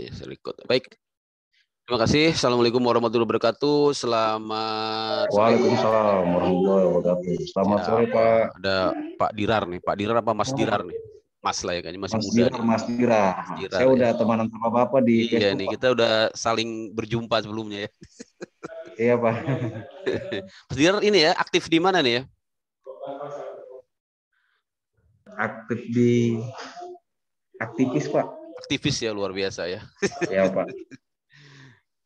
Record. Baik. Terima kasih. Assalamualaikum warahmatullahi wabarakatuh. Selamat sore. Waalaikumsalam warahmatullahi wabarakatuh. Selamat sore, Pak. Ada Pak Dirar nih. Pak Dirar apa Mas Dirar nih? Mas lah ya, kayaknya masih Mas muda Dirar, nih. Mas Dirar. Mas Dirar, Saya ya. udah temenan sama Bapak di Iya Facebook, nih, Pak. kita udah saling berjumpa sebelumnya ya. Iya, Pak. Mas Dirar ini ya, aktif di mana nih ya? Aktif di aktivis, Pak. Aktivis ya, luar biasa ya. Iya, Pak.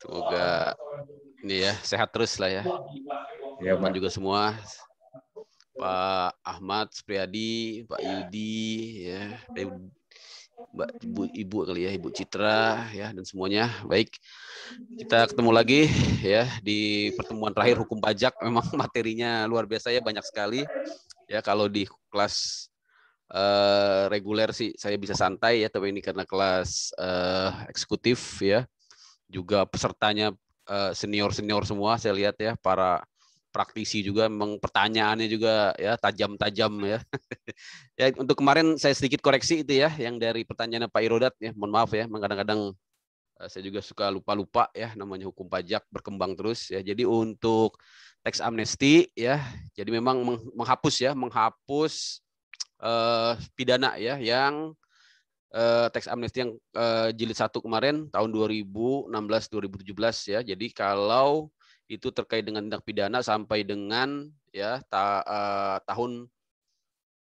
Semoga ini ya sehat terus lah ya. Iya, Teman Pak. juga semua. Pak Ahmad Supriyadi, Pak Yudi, ya, Mbak Ibu kali ya, Ibu Citra, ya, dan semuanya. Baik, kita ketemu lagi ya di pertemuan terakhir hukum pajak. Memang materinya luar biasa ya, banyak sekali. Ya, kalau di kelas reguler sih saya bisa santai ya, tapi ini karena kelas eksekutif ya, juga pesertanya senior-senior semua saya lihat ya, para praktisi juga, memang pertanyaannya juga ya tajam-tajam ya. Ya, untuk kemarin saya sedikit koreksi itu ya, yang dari pertanyaan Pak Irodat ya, mohon maaf ya, kadang-kadang saya juga suka lupa-lupa ya, namanya hukum pajak berkembang terus ya. Jadi untuk tax amnesty ya, jadi memang menghapus pidana ya, yang tax amnesty yang jilid 1 kemarin tahun 2016-2017 ya. Jadi kalau itu terkait dengan tindak pidana sampai dengan ya tahun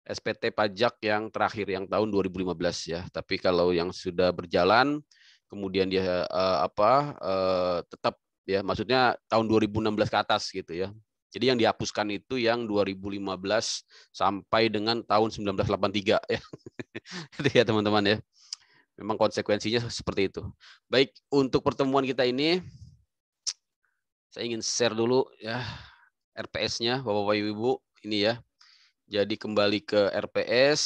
SPT pajak yang terakhir yang tahun 2015 ya. Tapi kalau yang sudah berjalan kemudian dia tetap ya, maksudnya tahun 2016 ke atas gitu ya. Jadi yang dihapuskan itu yang 2015 sampai dengan tahun 1983 ya. Itu ya teman-teman ya. Memang konsekuensinya seperti itu. Baik, untuk pertemuan kita ini saya ingin share dulu ya RPS-nya Bapak Ibu ini ya. Jadi kembali ke RPS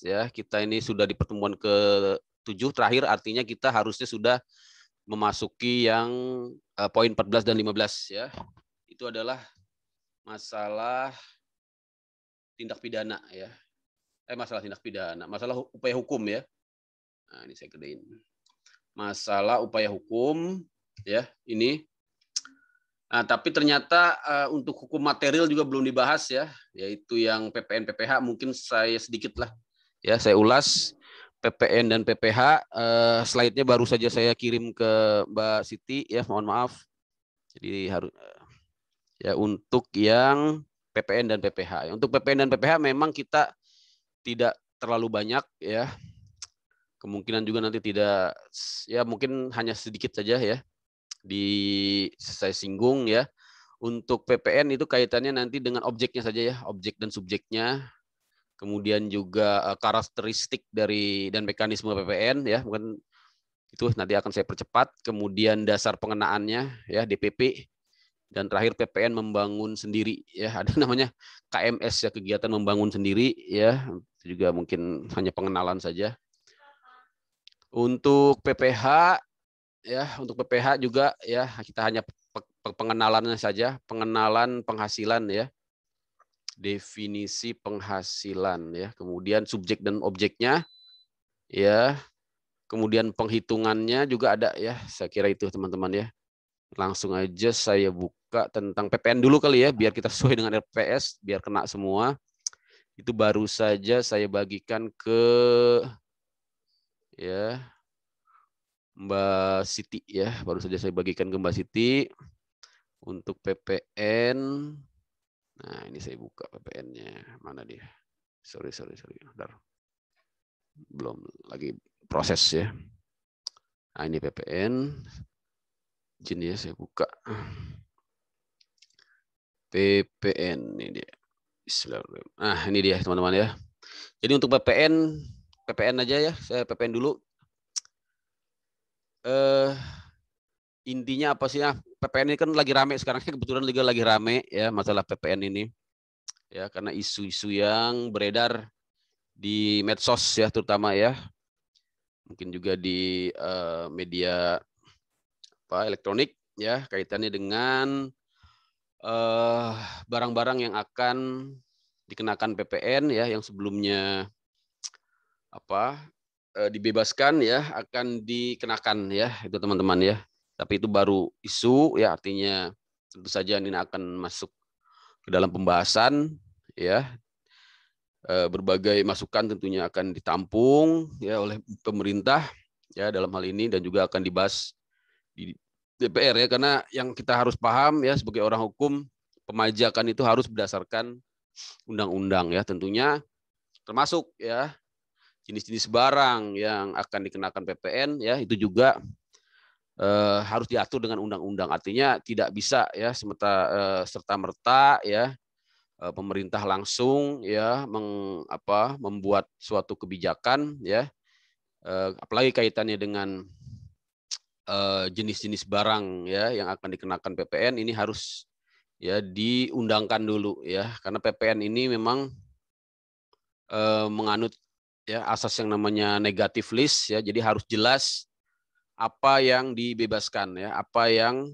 ya, kita ini sudah di pertemuan ke-7 terakhir, artinya kita harusnya sudah memasuki yang poin 14 dan 15 ya. Itu adalah masalah tindak pidana ya. Masalah tindak pidana, masalah upaya hukum ya. Nah, ini saya gedein. Masalah upaya hukum ya, ini. Nah, tapi ternyata untuk hukum material juga belum dibahas ya, yaitu yang PPN PPH. Mungkin saya sedikit lah ya, saya ulas PPN dan PPH. Slide-nya baru saja saya kirim ke Mbak Siti ya, mohon maaf. Jadi harus ya untuk yang PPN dan PPH. Untuk PPN dan PPH memang kita tidak terlalu banyak ya. Kemungkinan juga nanti tidak, ya mungkin hanya sedikit saja ya saya singgung ya. Untuk PPN itu kaitannya nanti dengan objeknya saja ya, objek dan subjeknya. Kemudian juga karakteristik dari dan mekanisme PPN ya, mungkin itu nanti akan saya percepat. Kemudian dasar pengenaannya ya, DPP. Dan terakhir PPN membangun sendiri ya, ada namanya KMS ya, kegiatan membangun sendiri ya. Itu juga mungkin hanya pengenalan saja. Untuk PPH ya, untuk PPH juga ya, kita hanya pengenalannya saja, pengenalan penghasilan ya, definisi penghasilan ya, kemudian subjek dan objeknya ya, kemudian penghitungannya juga ada ya. Saya kira itu teman-teman ya. Langsung aja saya buka tentang PPN dulu kali ya, biar kita sesuai dengan RPS, biar kena semua. Itu baru saja saya bagikan ke ya Mbak Siti ya, baru saja saya bagikan ke Mbak Siti untuk PPN. Nah, ini saya buka PPN-nya. Mana dia? Sorry. Bentar. Belum lagi proses ya. Nah, ini PPN. Izin ya, saya buka. PPN ini dia. Bismillahirrahmanirrahim. Nah, ini dia teman-teman ya. Jadi untuk PPN aja ya. Saya PPN dulu. Intinya apa sih? Nah, PPN ini kan lagi rame sekarang, kebetulan juga lagi rame ya masalah PPN ini. Ya, karena isu-isu yang beredar di medsos ya, terutama ya. Mungkin juga di media elektronik ya, kaitannya dengan barang-barang yang akan dikenakan PPN ya, yang sebelumnya dibebaskan ya akan dikenakan ya itu teman-teman ya. Tapi itu baru isu ya, artinya tentu saja ini akan masuk ke dalam pembahasan ya. Berbagai masukan tentunya akan ditampung ya oleh pemerintah ya dalam hal ini, dan juga akan dibahas di DPR ya, karena yang kita harus paham ya sebagai orang hukum, pemajakan itu harus berdasarkan undang-undang ya, tentunya termasuk ya jenis-jenis barang yang akan dikenakan PPN ya, itu juga harus diatur dengan undang-undang. Artinya tidak bisa ya serta-merta ya pemerintah langsung ya membuat suatu kebijakan ya, apalagi kaitannya dengan jenis-jenis barang ya yang akan dikenakan PPN, ini harus ya diundangkan dulu ya, karena PPN ini memang menganut ya asas yang namanya negative list ya, jadi harus jelas apa yang dibebaskan ya, apa yang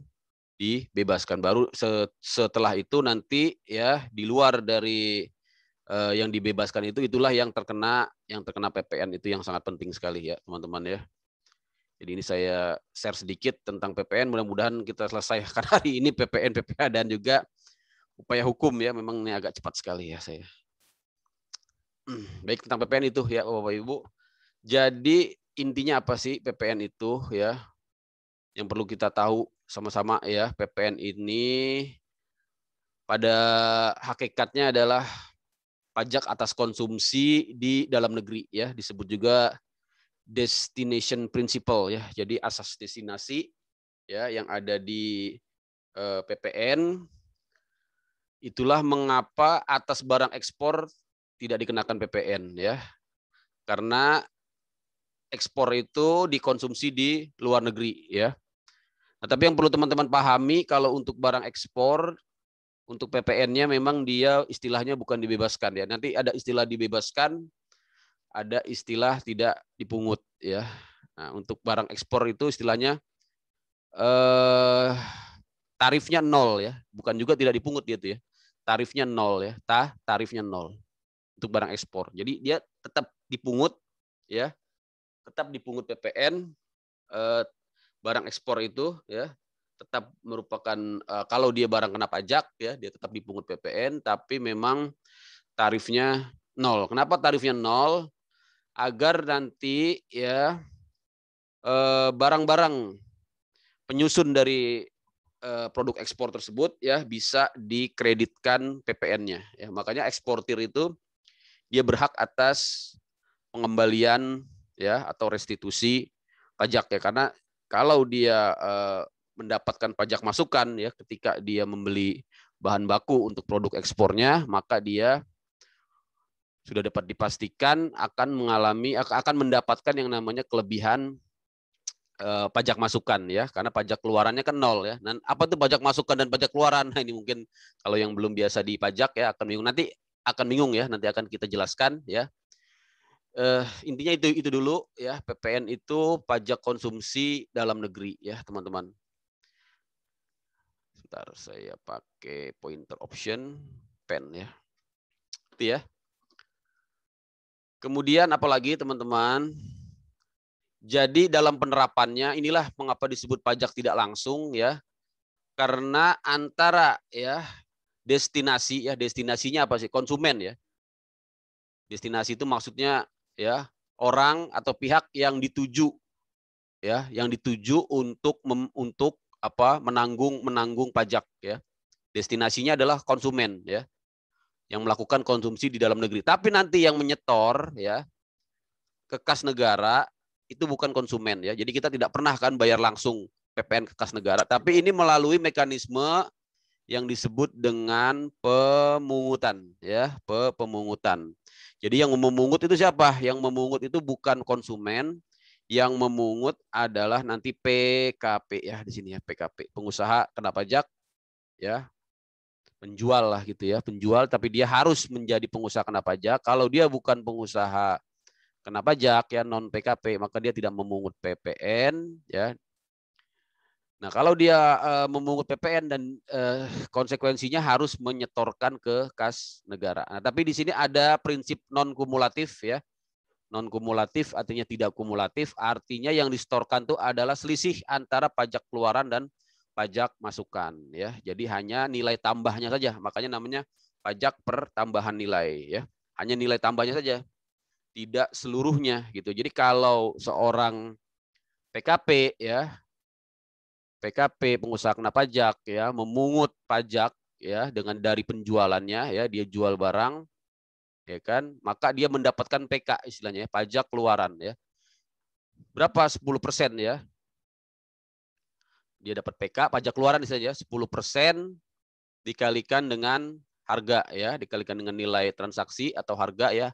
dibebaskan. Baru setelah itu nanti ya di luar dari yang dibebaskan itu, itulah yang terkena PPN, itu yang sangat penting sekali ya teman-teman ya. Jadi ini saya share sedikit tentang PPN, mudah-mudahan kita selesaikan hari ini PPN, PPH, dan juga upaya hukum ya. Memang ini agak cepat sekali ya saya. Baik, tentang PPN itu ya Bapak Ibu. Jadi intinya apa sih PPN itu ya? Yang perlu kita tahu sama-sama ya, PPN ini pada hakikatnya adalah pajak atas konsumsi di dalam negeri ya, disebut juga destination principle ya. Jadi asas destinasi ya yang ada di PPN, itulah mengapa atas barang ekspor tidak dikenakan PPN ya. Karena ekspor itu dikonsumsi di luar negeri ya. Nah, tapi yang perlu teman-teman pahami, kalau untuk barang ekspor, untuk PPN-nya memang dia istilahnya bukan dibebaskan ya. Nanti ada istilah dibebaskan, ada istilah tidak dipungut ya. Nah, untuk barang ekspor itu istilahnya tarifnya 0 ya, bukan juga tidak dipungut gitu ya. Tarifnya 0 ya, tarifnya 0 untuk barang ekspor. Jadi dia tetap dipungut ya, tetap dipungut PPN. Barang ekspor itu ya tetap merupakan kalau dia barang kena pajak ya, dia tetap dipungut PPN, tapi memang tarifnya 0. Kenapa tarifnya 0? Agar nanti ya barang-barang penyusun dari produk ekspor tersebut ya bisa dikreditkan PPN-nya ya. Makanya eksportir itu dia berhak atas pengembalian ya atau restitusi pajak ya, karena kalau dia mendapatkan pajak masukan ya ketika dia membeli bahan baku untuk produk ekspornya, maka dia sudah dapat dipastikan akan mendapatkan yang namanya kelebihan pajak masukan ya, karena pajak keluarannya kan 0 ya. Dan apa tuh pajak masukan dan pajak keluaran? Nah, ini mungkin kalau yang belum biasa di pajak ya akan bingung. Nanti akan kita jelaskan ya. Intinya itu dulu ya, PPN itu pajak konsumsi dalam negeri ya teman-teman. Sebentar saya pakai pointer option pen ya. Itu ya. Kemudian apalagi teman-teman? Jadi dalam penerapannya inilah mengapa disebut pajak tidak langsung ya. Karena antara ya destinasi ya, destinasinya apa sih? Konsumen ya. Destinasi itu maksudnya ya orang atau pihak yang dituju ya, yang dituju untuk menanggung pajak ya. Destinasinya adalah konsumen ya, yang melakukan konsumsi di dalam negeri. Tapi nanti yang menyetor ya ke kas negara itu bukan konsumen ya. Jadi kita tidak pernah kan bayar langsung PPN ke kas negara, tapi ini melalui mekanisme yang disebut dengan pemungutan ya, pemungutan. Jadi yang memungut itu siapa? Yang memungut itu bukan konsumen, yang memungut adalah nanti PKP ya, di sini ya, PKP, pengusaha kena pajak ya, penjual lah gitu ya, penjual, tapi dia harus menjadi pengusaha kena pajak. Kalau dia bukan pengusaha kena pajak ya, non PKP, maka dia tidak memungut PPN ya. Nah, kalau dia memungut PPN dan konsekuensinya harus menyetorkan ke kas negara. Nah, tapi di sini ada prinsip non kumulatif ya. Non kumulatif artinya tidak kumulatif, artinya yang distorkan itu adalah selisih antara pajak keluaran dan pajak masukan ya. Jadi hanya nilai tambahnya saja, makanya namanya pajak pertambahan nilai ya. Hanya nilai tambahnya saja, tidak seluruhnya gitu. Jadi kalau seorang PKP ya, PKP pengusaha kena pajak ya, memungut pajak ya dengan dari penjualannya ya, dia jual barang ya kan, maka dia mendapatkan PK istilahnya ya, pajak keluaran ya. Berapa? 10% ya. Dia dapat PK pajak keluaran saja 10% dikalikan dengan harga ya, dikalikan dengan nilai transaksi atau harga ya,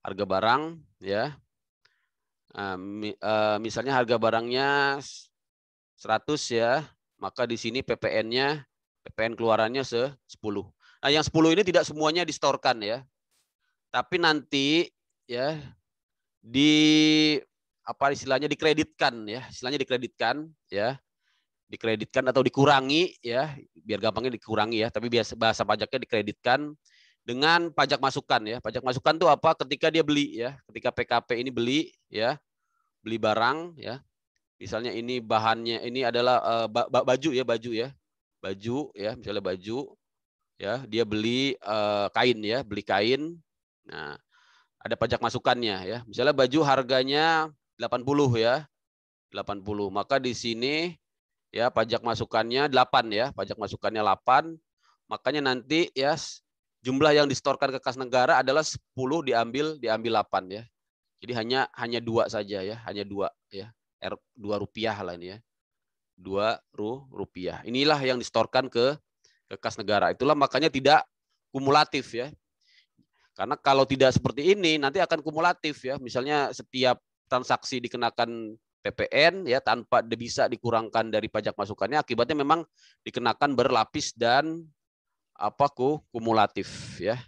harga barang ya. Misalnya harga barangnya 100 ya, maka di sini PPN keluarannya 10. Nah, yang 10 ini tidak semuanya distorkan ya. Tapi nanti ya di apa istilahnya dikreditkan ya, istilahnya dikreditkan ya. Dikreditkan atau dikurangi ya, biar gampangnya dikurangi ya, tapi biasa bahasa pajaknya dikreditkan dengan pajak masukan ya. Pajak masukan itu apa? Ketika dia beli ya, ketika PKP ini beli ya, beli barang ya. Misalnya ini bahannya ini adalah baju ya, baju ya, misalnya baju ya, dia beli kain ya, beli kain. Nah, ada pajak masukannya ya. Misalnya baju harganya 80 ya, 80. Maka di sini ya pajak masukannya 8 ya, pajak masukannya 8. Makanya nanti ya jumlah yang distorkan ke kas negara adalah 10 diambil 8 ya. Jadi hanya 2 saja ya, hanya 2 ya. Rp2 lah ini ya. Rp2. Inilah yang distorkan ke kas negara. Itulah makanya tidak kumulatif ya. Karena kalau tidak seperti ini nanti akan kumulatif ya. Misalnya setiap transaksi dikenakan PPN ya tanpa bisa dikurangkan dari pajak masukannya, akibatnya memang dikenakan berlapis dan kumulatif ya.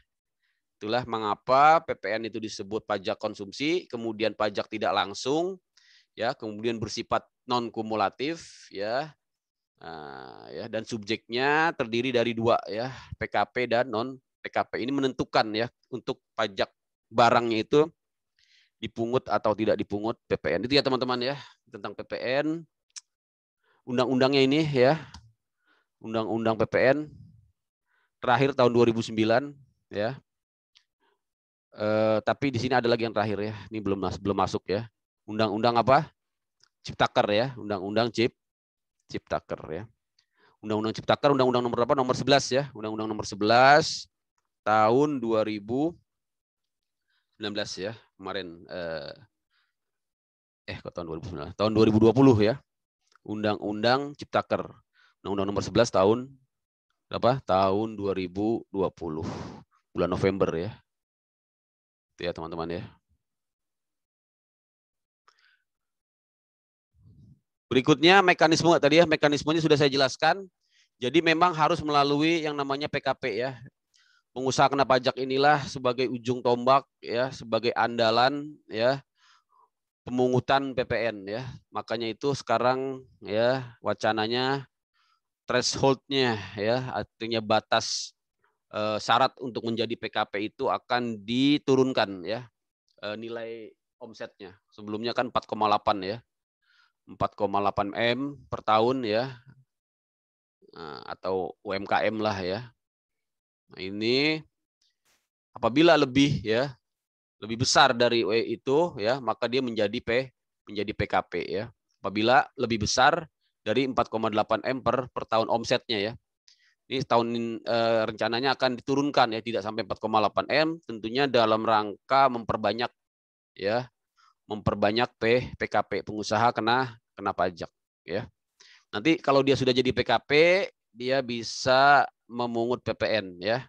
Itulah mengapa PPN itu disebut pajak konsumsi, kemudian pajak tidak langsung ya, kemudian bersifat non kumulatif ya. Nah, ya, dan subjeknya terdiri dari 2 ya, PKP dan non PKP. Ini menentukan ya untuk pajak barangnya itu dipungut atau tidak dipungut PPN. Itu ya teman-teman ya tentang PPN. Undang-undangnya ini ya, Undang-Undang PPN terakhir tahun 2009 ya. Tapi di sini ada lagi yang terakhir ya. Ini belum masuk ya. Undang-Undang apa? Ciptaker ya, Undang-Undang Ciptaker ya. Undang-Undang Ciptaker, Undang-Undang nomor berapa? Nomor 11 ya. Undang-Undang nomor 11 tahun 2019 ya. Kemarin kok tahun 2019? Tahun 2020 ya. Undang-Undang Ciptaker. Undang-Undang nomor 11 tahun berapa? Tahun 2020. Bulan November ya. Itu ya teman-teman ya. Berikutnya mekanisme tadi ya, mekanismenya sudah saya jelaskan. Jadi memang harus melalui yang namanya PKP ya. Pengusaha kena pajak inilah sebagai ujung tombak ya, sebagai andalan ya pemungutan PPN ya. Makanya itu sekarang ya wacananya threshold-nya ya, artinya batas syarat untuk menjadi PKP itu akan diturunkan ya, nilai omsetnya. Sebelumnya kan 4,8 ya. 4,8 M per tahun ya, atau UMKM lah ya. Nah, ini apabila lebih ya, lebih besar dari itu ya, maka dia menjadi PKP ya. Apabila lebih besar dari 4,8 M per tahun omsetnya ya. Ini tahun rencananya akan diturunkan ya, tidak sampai 4,8 M, tentunya dalam rangka memperbanyak ya, memperbanyak PKP, pengusaha kena pajak ya. Nanti kalau dia sudah jadi PKP, dia bisa memungut PPN ya.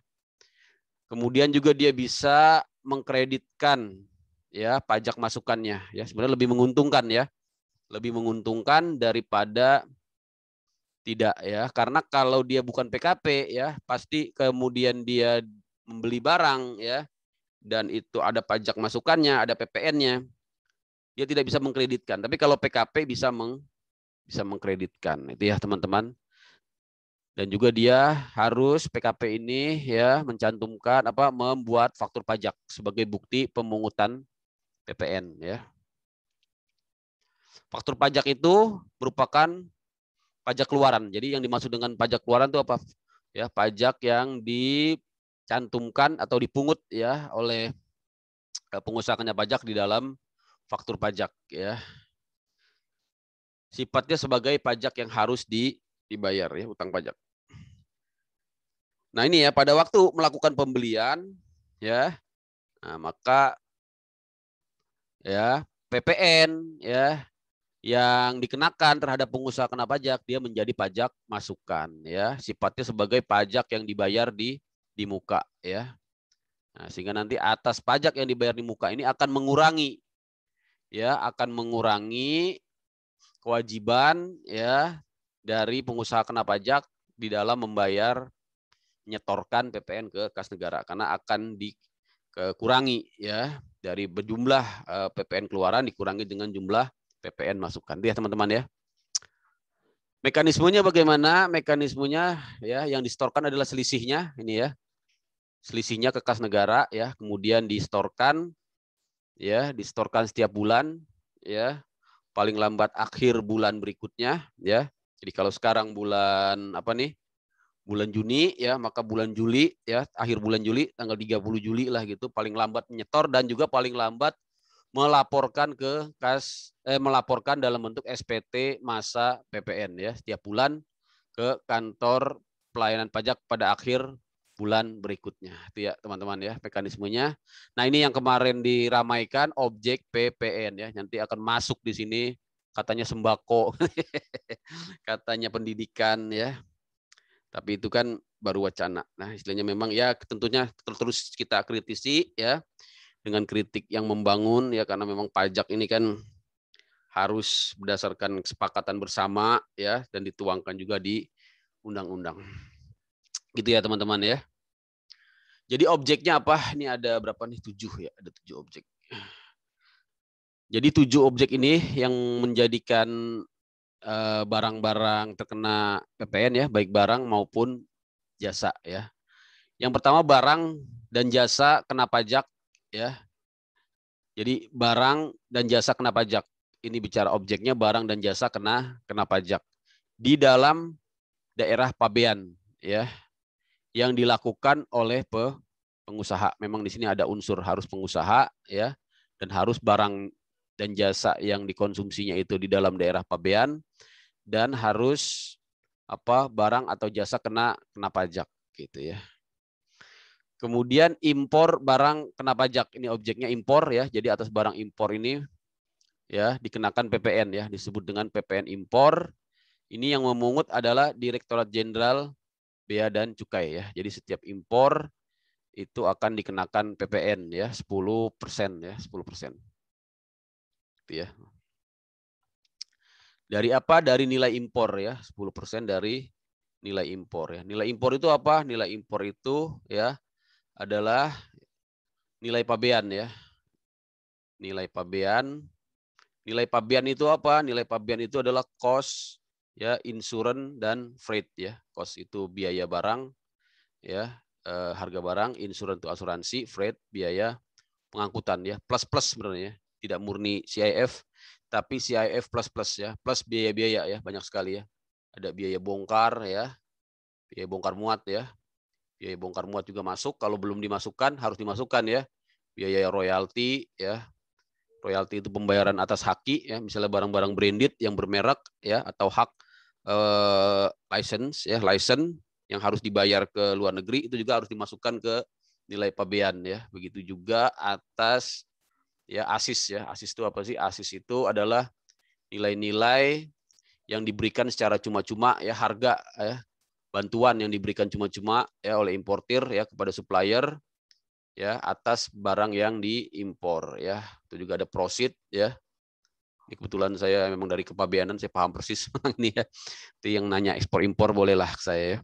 Kemudian juga dia bisa mengkreditkan ya pajak masukannya ya. Sebenarnya lebih menguntungkan ya. Lebih menguntungkan daripada tidak ya. Karena kalau dia bukan PKP ya, pasti kemudian dia membeli barang ya, dan itu ada pajak masukannya, ada PPN-nya. Dia tidak bisa mengkreditkan. Tapi kalau PKP bisa mengkreditkan. Itu ya teman-teman. Dan juga dia harus PKP ini ya mencantumkan membuat faktur pajak sebagai bukti pemungutan PPN ya. Faktur pajak itu merupakan pajak keluaran. Jadi yang dimaksud dengan pajak keluaran itu apa? Ya, pajak yang dicantumkan atau dipungut ya oleh pengusaha kena pajak di dalam faktur pajak ya. Sifatnya sebagai pajak yang harus dibayar ya, utang pajak. Nah, ini ya pada waktu melakukan pembelian ya. Nah, maka ya PPN ya yang dikenakan terhadap pengusaha kena pajak dia menjadi pajak masukan ya, sifatnya sebagai pajak yang dibayar di muka ya. Nah, sehingga nanti atas pajak yang dibayar di muka ini akan mengurangi kewajiban ya dari pengusaha kena pajak di dalam menyetorkan PPN ke kas negara, karena akan dikurangi ya dari berjumlah PPN keluaran dikurangi dengan jumlah PPN masukan. Lihat teman-teman ya. Mekanismenya bagaimana? Mekanismenya ya yang disetorkan adalah selisihnya ini ya. Selisihnya ke kas negara ya, kemudian disetorkan setiap bulan ya. Paling lambat akhir bulan berikutnya ya. Jadi kalau sekarang bulan bulan Juni ya, maka bulan Juli ya, akhir bulan Juli tanggal 30 Juli lah gitu paling lambat menyetor, dan juga paling lambat melaporkan ke melaporkan dalam bentuk SPT masa PPN ya setiap bulan ke kantor pelayanan pajak pada akhir bulan berikutnya. Itu ya teman-teman ya mekanismenya. Nah, ini yang kemarin diramaikan objek PPN ya. Nanti akan masuk di sini katanya sembako, katanya pendidikan ya. Tapi itu kan baru wacana. Nah, istilahnya memang ya tentunya terus kita kritisi ya dengan kritik yang membangun ya, karena memang pajak ini kan harus berdasarkan kesepakatan bersama ya dan dituangkan juga di undang-undang. Gitu ya teman-teman ya. Jadi objeknya apa? Ini ada berapa nih? 7 ya, ada 7 objek. Jadi 7 objek ini yang menjadikan barang-barang terkena PPN ya, baik barang maupun jasa ya. Yang pertama barang dan jasa kena pajak ya. Jadi barang dan jasa kena pajak. Ini bicara objeknya barang dan jasa kena pajak di dalam daerah pabean ya, yang dilakukan oleh pengusaha. Memang di sini ada unsur harus pengusaha ya, dan harus barang dan jasa yang dikonsumsinya itu di dalam daerah pabean, dan harus barang atau jasa kena pajak gitu ya. Kemudian impor barang kena pajak, ini objeknya impor ya. Jadi atas barang impor ini ya dikenakan PPN ya, disebut dengan PPN impor. Ini yang memungut adalah Direktorat Jenderal Bea dan Cukai ya. Jadi setiap impor itu akan dikenakan PPN ya 10% ya, 10%. Itu ya. Dari apa? Dari nilai impor ya, 10% dari nilai impor ya. Nilai impor itu apa? Nilai impor itu ya adalah nilai pabean ya. Nilai pabean. Nilai pabean itu apa? Nilai pabean itu adalah cost ya, insurance dan freight ya. Cost itu biaya barang ya, harga barang, insurance itu asuransi, freight biaya pengangkutan ya. Plus sebenarnya, tidak murni CIF tapi CIF plus ya. Plus biaya-biaya ya, banyak sekali ya. Ada biaya bongkar ya. Biaya bongkar muat ya. Biaya bongkar muat juga masuk, kalau belum dimasukkan harus dimasukkan ya. Biaya royalti ya. Royalti itu pembayaran atas haki ya, misalnya barang-barang branded yang bermerek ya, atau hak license yang harus dibayar ke luar negeri itu juga harus dimasukkan ke nilai pabean ya. Begitu juga atas ya ASIS ya. ASIS itu apa sih? ASIS itu adalah nilai-nilai yang diberikan secara cuma-cuma ya, harga ya, bantuan yang diberikan cuma-cuma ya oleh importir ya kepada supplier ya atas barang yang diimpor ya. Itu juga ada prosit ya. Ini kebetulan saya memang dari kepabeanan, saya paham persis ini ya. Itu yang nanya ekspor impor bolehlah saya ya.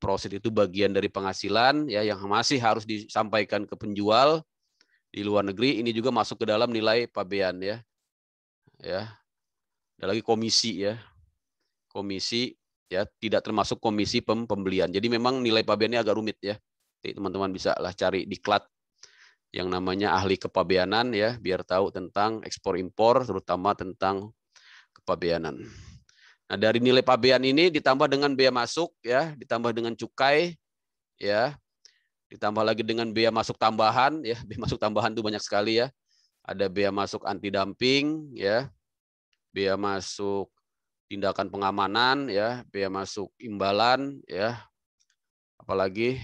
Prosit itu bagian dari penghasilan ya yang masih harus disampaikan ke penjual di luar negeri. Ini juga masuk ke dalam nilai pabean ya. Ya. Ada lagi komisi ya. Komisi ya tidak termasuk komisi pembelian. Jadi memang nilai pabeannya agak rumit ya. Teman-teman bisa lah cari diklat yang namanya ahli kepabeanan ya, biar tahu tentang ekspor impor, terutama tentang kepabeanan. Nah, dari nilai pabean ini ditambah dengan bea masuk ya, ditambah dengan cukai ya, ditambah lagi dengan bea masuk tambahan ya, bea masuk tambahan itu banyak sekali ya. Ada bea masuk anti dumping ya, bea masuk tindakan pengamanan ya, bea masuk imbalan ya. Apalagi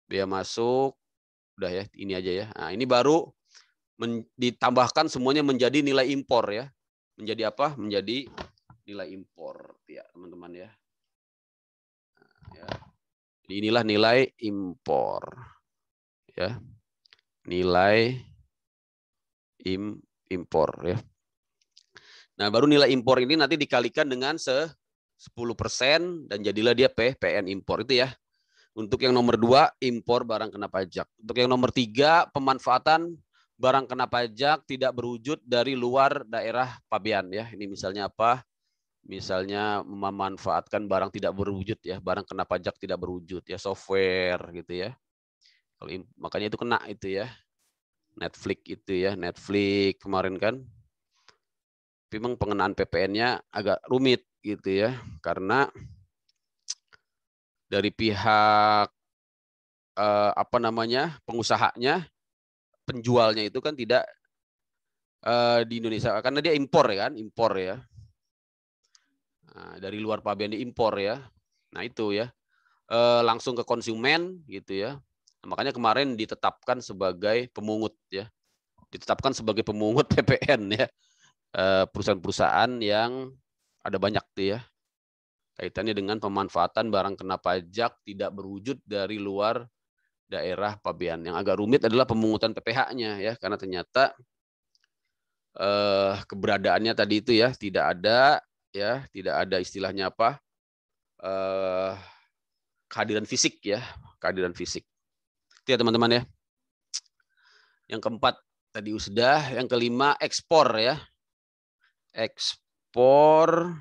bea masuk udah ya, ini aja ya. Nah, ini baru ditambahkan semuanya menjadi nilai impor ya. Menjadi apa? Menjadi nilai impor ya, teman-teman ya. Nah, ya. Inilah nilai impor. Ya. Nilai impor ya. Nah, baru nilai impor ini nanti dikalikan dengan 10% dan jadilah dia PN impor itu ya. Untuk yang nomor 2, impor barang kena pajak. Untuk yang nomor 3, pemanfaatan barang kena pajak tidak berwujud dari luar daerah pabean ya. Ini misalnya apa? Misalnya memanfaatkan barang tidak berwujud ya, barang kena pajak tidak berwujud ya, software gitu ya. Makanya itu kena itu ya. Netflix itu ya, Netflix kemarin kan. Memang pengenaan PPN-nya agak rumit gitu ya, karena dari pihak apa namanya pengusahanya, penjualnya itu kan tidak di Indonesia karena dia impor ya kan, impor ya. Nah, dari luar pabean diimpor ya. Nah itu ya langsung ke konsumen gitu ya. Nah, makanya kemarin ditetapkan sebagai pemungut ya, ditetapkan sebagai pemungut PPN ya, perusahaan-perusahaan yang ada banyak tuh ya, kaitannya dengan pemanfaatan barang kena pajak tidak berwujud dari luar daerah pabean. Yang agak rumit adalah pemungutan PPh-nya ya, karena ternyata keberadaannya tadi itu ya tidak ada istilahnya apa, kehadiran fisik ya, kehadiran fisik. Itu ya teman-teman ya. Yang keempat tadi sudah, yang kelima ekspor ya, ekspor.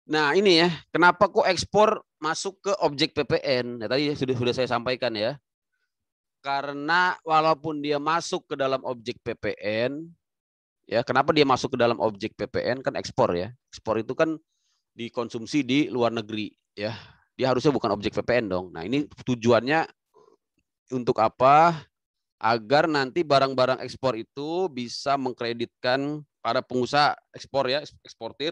Nah ini ya, kenapa kok ekspor masuk ke objek PPN? Ya, tadi sudah saya sampaikan ya. Karena walaupun dia masuk ke dalam objek PPN, ya kenapa dia masuk ke dalam objek PPN? Kan ekspor ya. Ekspor itu kan dikonsumsi di luar negeri ya. Dia harusnya bukan objek PPN dong. Nah ini tujuannya untuk apa? Agar nanti barang-barang ekspor itu bisa mengkreditkan para pengusaha ekspor ya, eksportir,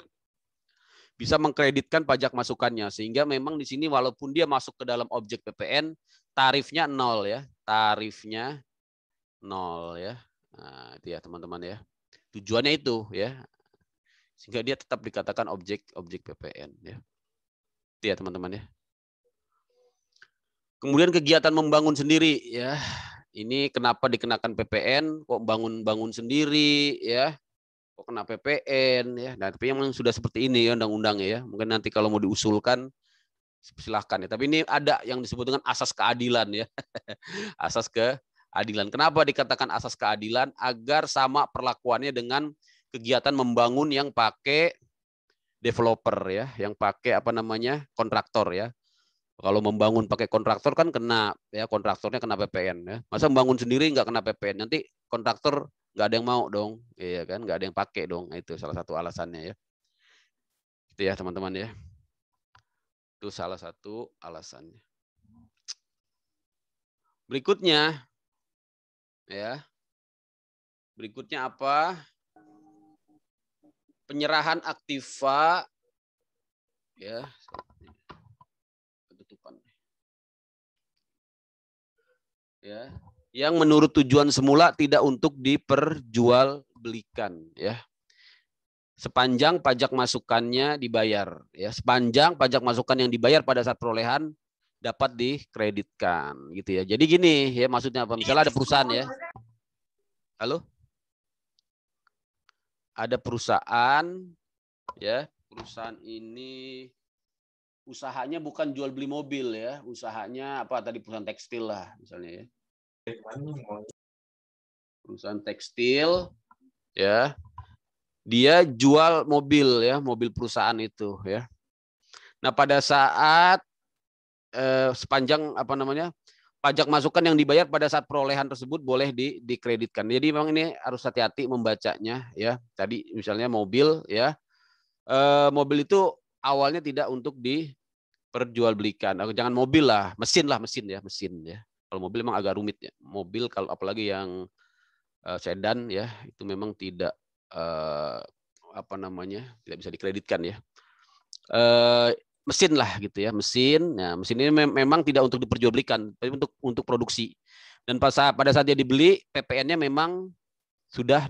bisa mengkreditkan pajak masukannya, sehingga memang di sini walaupun dia masuk ke dalam objek PPN, tarifnya 0 ya, tarifnya 0 ya. Nah, itu ya teman-teman ya. Tujuannya itu ya, sehingga dia tetap dikatakan objek PPN ya. Itu ya teman-teman ya. Kemudian kegiatan membangun sendiri ya. Ini kenapa dikenakan PPN? Kok bangun sendiri ya? Kok kena PPN ya? Nah, tapi memang sudah seperti ini ya undang-undangnya ya. Mungkin nanti kalau mau diusulkan silahkan ya. Tapi ini ada yang disebut dengan asas keadilan ya. Asas keadilan. Kenapa dikatakan asas keadilan? Agar sama perlakuannya dengan kegiatan membangun yang pakai developer ya, yang pakai apa namanya kontraktor ya. Kalau membangun pakai kontraktor kan kena ya, kontraktornya kena PPN ya. Masa membangun sendiri nggak kena PPN? Nanti kontraktor nggak ada yang mau dong, iya kan? Nggak ada yang pakai dong. Nah, itu salah satu alasannya ya. Itu ya teman-teman ya. Itu salah satu alasannya. Berikutnya ya. Berikutnya apa? Penyerahan aktiva ya. Ketutupan. Ya. Yang menurut tujuan semula tidak untuk diperjualbelikan ya. Sepanjang pajak masukannya dibayar ya, sepanjang pajak masukan yang dibayar pada saat perolehan dapat dikreditkan gitu ya. Jadi gini ya, maksudnya apa? Misalnya ada perusahaan ya. Halo? Ada perusahaan ya, perusahaan ini usahanya bukan jual beli mobil ya, usahanya apa tadi, perusahaan tekstil lah misalnya ya. Perusahaan tekstil ya. Dia jual mobil ya, mobil perusahaan itu ya. Nah, pada saat sepanjang pajak masukan yang dibayar pada saat perolehan tersebut boleh dikreditkan. Jadi memang ini harus hati-hati membacanya ya. Tadi misalnya mobil ya, mobil itu awalnya tidak untuk diperjualbelikan. Jangan mobil lah, mesin ya. Kalau mobil memang agak rumit ya. Mobil kalau apalagi yang sedan ya, itu memang tidak tidak bisa dikreditkan ya. Mesin lah gitu ya, mesin. Nah, mesin ini memang tidak untuk diperjualbelikan, tapi untuk produksi. Dan pada saat dia dibeli, PPN-nya memang sudah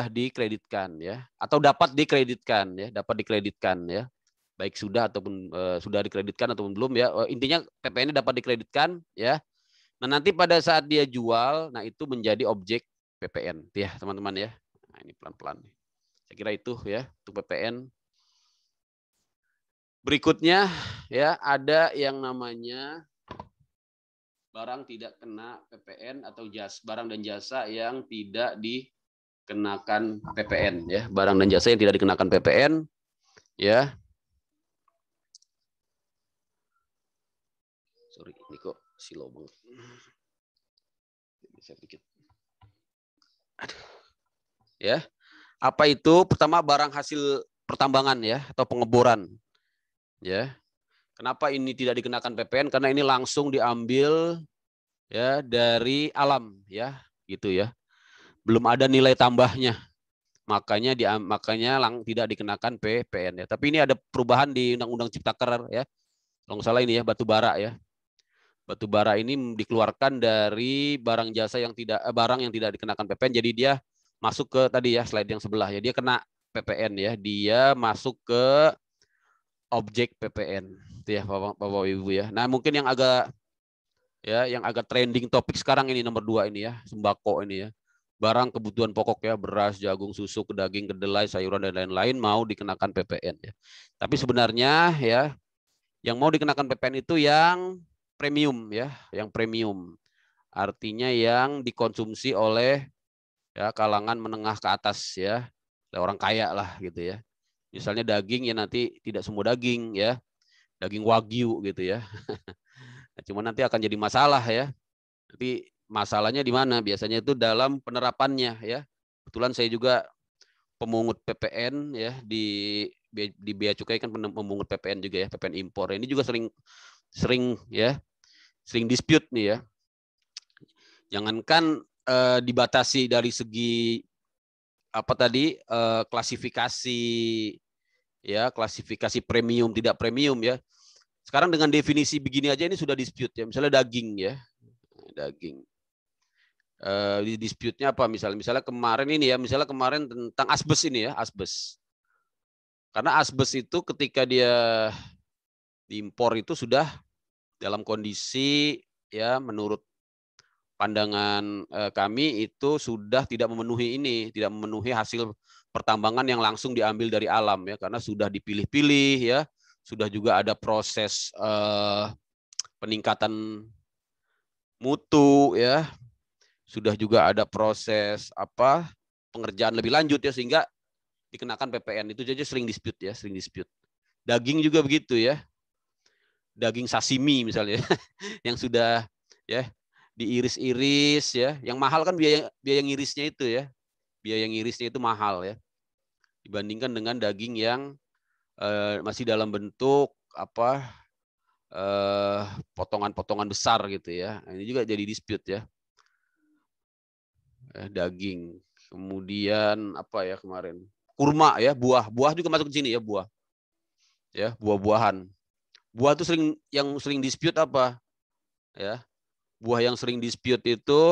dikreditkan ya, atau dapat dikreditkan ya, baik sudah ataupun sudah dikreditkan ataupun belum ya. Intinya PPN-nya dapat dikreditkan ya. Nah, nanti pada saat dia jual, nah itu menjadi objek PPN ya teman-teman ya. Nah, ini pelan-pelan. Saya kira itu ya untuk PPN. Berikutnya ya, ada yang namanya barang tidak kena PPN atau barang dan jasa yang tidak dikenakan PPN ya. Barang dan jasa yang tidak dikenakan PPN ya. Sorry, ini kok silo banget. Bisa dikit. Aduh. Ya. Apa itu? Pertama, barang hasil pertambangan ya atau pengeboran. Ya, kenapa ini tidak dikenakan PPN? Karena ini langsung diambil ya dari alam ya, gitu ya. Belum ada nilai tambahnya, makanya tidak dikenakan PPN ya. Tapi ini ada perubahan di Undang-Undang Ciptaker ya. Kalau nggak salah ini ya, batu bara ya. Batu bara ini dikeluarkan dari barang jasa yang barang yang tidak dikenakan PPN. Jadi dia masuk ke tadi ya slide yang sebelah ya. Dia kena PPN ya. Dia masuk ke objek PPN itu ya Bapak Ibu ya. Nah, mungkin yang agak trending topik sekarang ini nomor 2 ini ya, sembako ini ya. Barang kebutuhan pokok ya, beras, jagung, susu, daging, kedelai, sayuran dan lain-lain mau dikenakan PPN ya. Tapi sebenarnya ya yang mau dikenakan PPN itu yang premium ya, yang premium. Artinya yang dikonsumsi oleh ya kalangan menengah ke atas ya, orang kaya lah gitu ya. Misalnya daging ya, nanti tidak semua daging ya, daging wagyu gitu ya. Cuma nanti akan jadi masalah ya. Tapi masalahnya di mana? Biasanya itu dalam penerapannya ya. Kebetulan saya juga pemungut PPN ya di Bea Cukai kan pemungut PPN juga ya, PPN impor. Ini juga sering dispute nih ya. Jangankan dibatasi dari segi klasifikasi ya, klasifikasi premium tidak premium ya. Sekarang dengan definisi begini aja ini sudah dispute ya. Misalnya daging ya, daging. Di dispute-nya apa? Misalnya kemarin ini ya, kemarin tentang asbes ini ya, asbes. Karena asbes itu ketika dia diimpor itu sudah dalam kondisi ya, menurut pandangan kami itu sudah tidak memenuhi hasil pertambangan yang langsung diambil dari alam ya, karena sudah dipilih-pilih ya, sudah juga ada proses peningkatan mutu ya, sudah juga ada proses pengerjaan lebih lanjut ya, sehingga dikenakan PPN. Itu saja sering dispute ya, Daging juga begitu ya, daging sashimi misalnya yang sudah ya diiris-iris ya, yang mahal kan biaya ngirisnya itu ya, biaya ngirisnya itu mahal ya, dibandingkan dengan daging yang masih dalam bentuk potongan-potongan besar gitu ya. Ini juga jadi dispute ya. Daging, kemudian kemarin kurma ya, buah juga masuk ke sini ya, buah-buahan. Buah itu sering dispute apa ya, buah yang sering dispute itu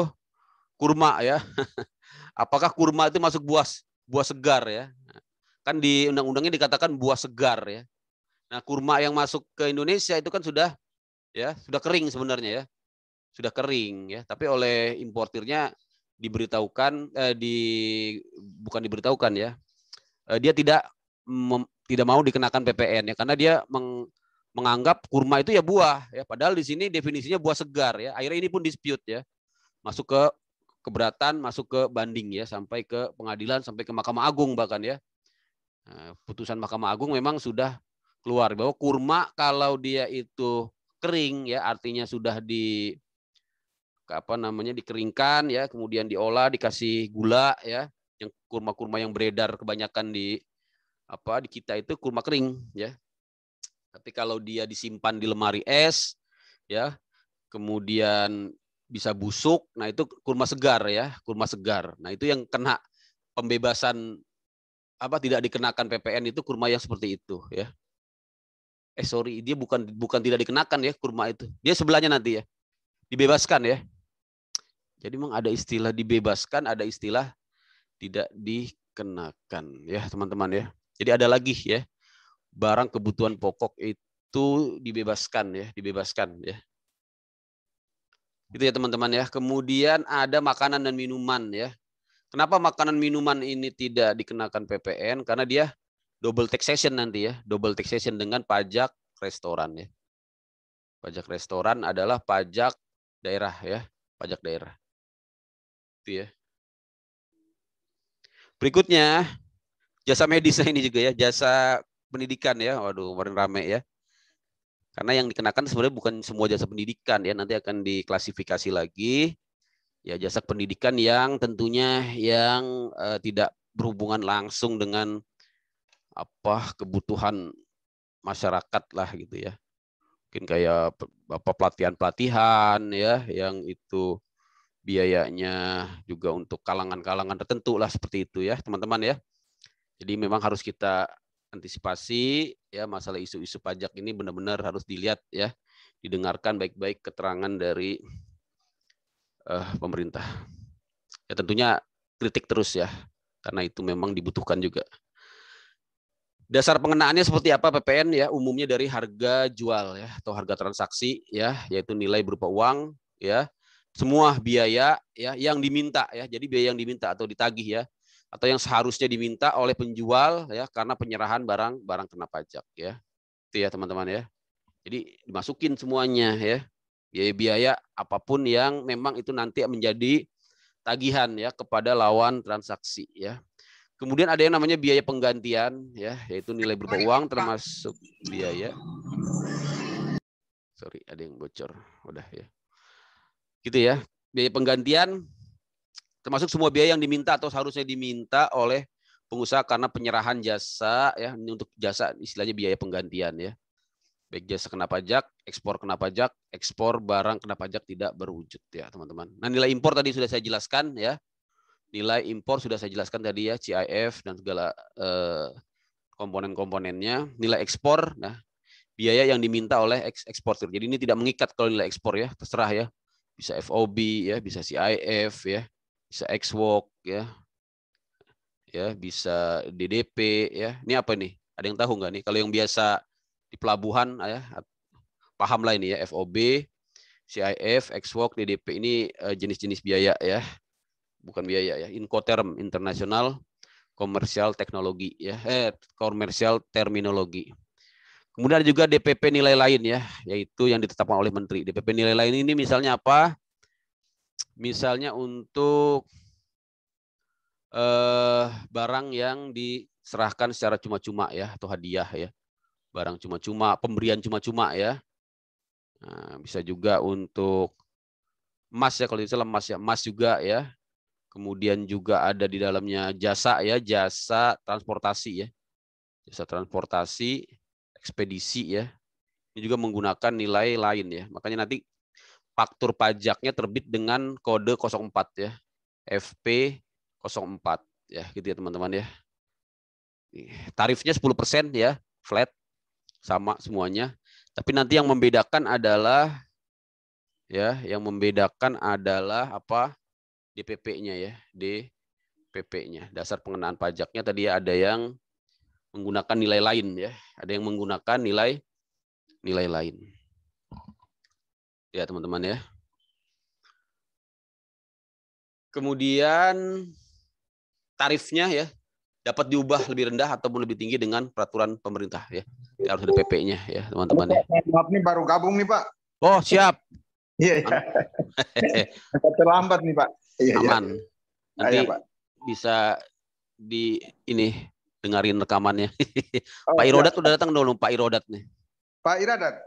kurma ya. Apakah kurma itu masuk buah segar ya? Kan di undang-undangnya dikatakan buah segar ya. Nah, kurma yang masuk ke Indonesia itu kan sudah kering sebenarnya ya. Sudah kering ya, tapi oleh importirnya bukan diberitahukan ya. Dia tidak mau dikenakan PPN ya, karena dia menganggap kurma itu ya buah ya, padahal di sini definisinya buah segar ya. Akhirnya ini pun dispute ya, masuk ke keberatan, masuk ke banding ya, sampai ke pengadilan, sampai ke Mahkamah Agung bahkan ya. Putusan Mahkamah Agung memang sudah keluar bahwa kurma kalau dia itu kering ya, artinya sudah dikeringkan ya, kemudian diolah, dikasih gula ya. Yang kurma-kurma yang beredar kebanyakan di kita itu kurma kering ya. Tapi kalau dia disimpan di lemari es ya, kemudian bisa busuk, nah itu kurma segar ya, kurma segar. Nah itu yang kena pembebasan tidak dikenakan PPN itu kurma yang seperti itu ya. Dia bukan tidak dikenakan ya kurma itu. Dia sebelahnya nanti ya, dibebaskan ya. Jadi memang ada istilah dibebaskan, ada istilah tidak dikenakan ya teman-teman ya. Jadi ada lagi ya, barang kebutuhan pokok itu dibebaskan ya. Gitu ya teman-teman ya. Kemudian ada makanan dan minuman ya. Kenapa makanan minuman ini tidak dikenakan PPN? Karena dia double taxation nanti ya. Double taxation dengan pajak restoran ya. Pajak restoran adalah pajak daerah ya. Pajak daerah. Itu ya. Berikutnya, jasa medis ini juga ya. Jasa pendidikan ya. Waduh, kemarin rame ya. Karena yang dikenakan sebenarnya bukan semua jasa pendidikan ya. Nanti akan diklasifikasi lagi. Ya, jasa pendidikan yang tentunya yang tidak berhubungan langsung dengan kebutuhan masyarakat lah gitu ya. Mungkin kayak pelatihan-pelatihan ya, yang itu biayanya juga untuk kalangan-kalangan tertentu lah seperti itu ya teman-teman ya. Jadi memang harus kita antisipasi ya, masalah isu-isu pajak ini benar-benar harus dilihat ya, didengarkan baik-baik keterangan dari pemerintah. Ya tentunya kritik terus ya, karena itu memang dibutuhkan juga. Dasar pengenaannya seperti apa PPN ya? Umumnya dari harga jual ya, atau harga transaksi ya, yaitu nilai berupa uang ya. Semua biaya ya yang diminta ya. Jadi biaya yang diminta atau ditagih ya, atau yang seharusnya diminta oleh penjual ya, karena penyerahan barang kena pajak ya. Itu ya teman-teman ya. Jadi dimasukin semuanya ya. Biaya-biaya apapun yang memang itu nanti menjadi tagihan ya kepada lawan transaksi ya. Kemudian ada yang namanya biaya penggantian ya, yaitu nilai berupa uang termasuk biaya. Sorry, ada yang bocor. Udah ya. Gitu ya. Biaya penggantian termasuk semua biaya yang diminta atau seharusnya diminta oleh pengusaha karena penyerahan jasa ya, ini untuk jasa istilahnya biaya penggantian ya. Baik jasa kena pajak, ekspor barang kena pajak tidak berwujud ya, teman-teman. Nah, nilai impor tadi sudah saya jelaskan ya. Nilai impor sudah saya jelaskan tadi ya, CIF dan segala komponen-komponennya. Nilai ekspor, nah biaya yang diminta oleh eksportir. Jadi ini tidak mengikat kalau nilai ekspor ya, terserah ya. Bisa FOB ya, bisa CIF ya, bisa ex-work ya, bisa DDP ya. Ini apa nih? Ada yang tahu nggak nih? Kalau yang biasa di pelabuhan ya, paham lah ini ya, FOB, CIF, ex-work, DDP ini jenis-jenis biaya ya. Bukan biaya ya, Incoterm, internasional komersial teknologi ya, komersial terminologi. Kemudian ada juga DPP nilai lain ya, yaitu yang ditetapkan oleh menteri. DPP nilai lain ini misalnya apa? Misalnya untuk barang yang diserahkan secara cuma-cuma ya, atau hadiah ya. Barang cuma-cuma, pemberian cuma-cuma ya. Nah, bisa juga untuk emas ya, kalau misalnya emas ya, emas juga ya. Kemudian juga ada di dalamnya jasa ya, jasa transportasi ya. Jasa transportasi, ekspedisi ya. Ini juga menggunakan nilai lain ya. Makanya nanti faktur pajaknya terbit dengan kode 04 ya. FP04 ya, gitu ya teman-teman ya. Tarifnya 10% ya, flat sama semuanya. Tapi nanti yang membedakan adalah apa? DPP-nya ya, DPP-nya. Dasar pengenaan pajaknya tadi ada yang menggunakan nilai lain ya, ada yang menggunakan nilai lain. Ya, teman-teman ya. Kemudian tarifnya ya dapat diubah lebih rendah ataupun lebih tinggi dengan peraturan pemerintah ya. Harus ada PP-nya ya, teman-teman ya. Maaf nih, baru gabung nih, Pak. Oh, siap. Iya, iya. Terlambat nih, Pak. Iya, aman. Iya. Nanti Pak. bisa di ini dengerin rekamannya. Oh, Pak Irodat siap. udah datang belum, Pak Irodat nih? Pak Iradat.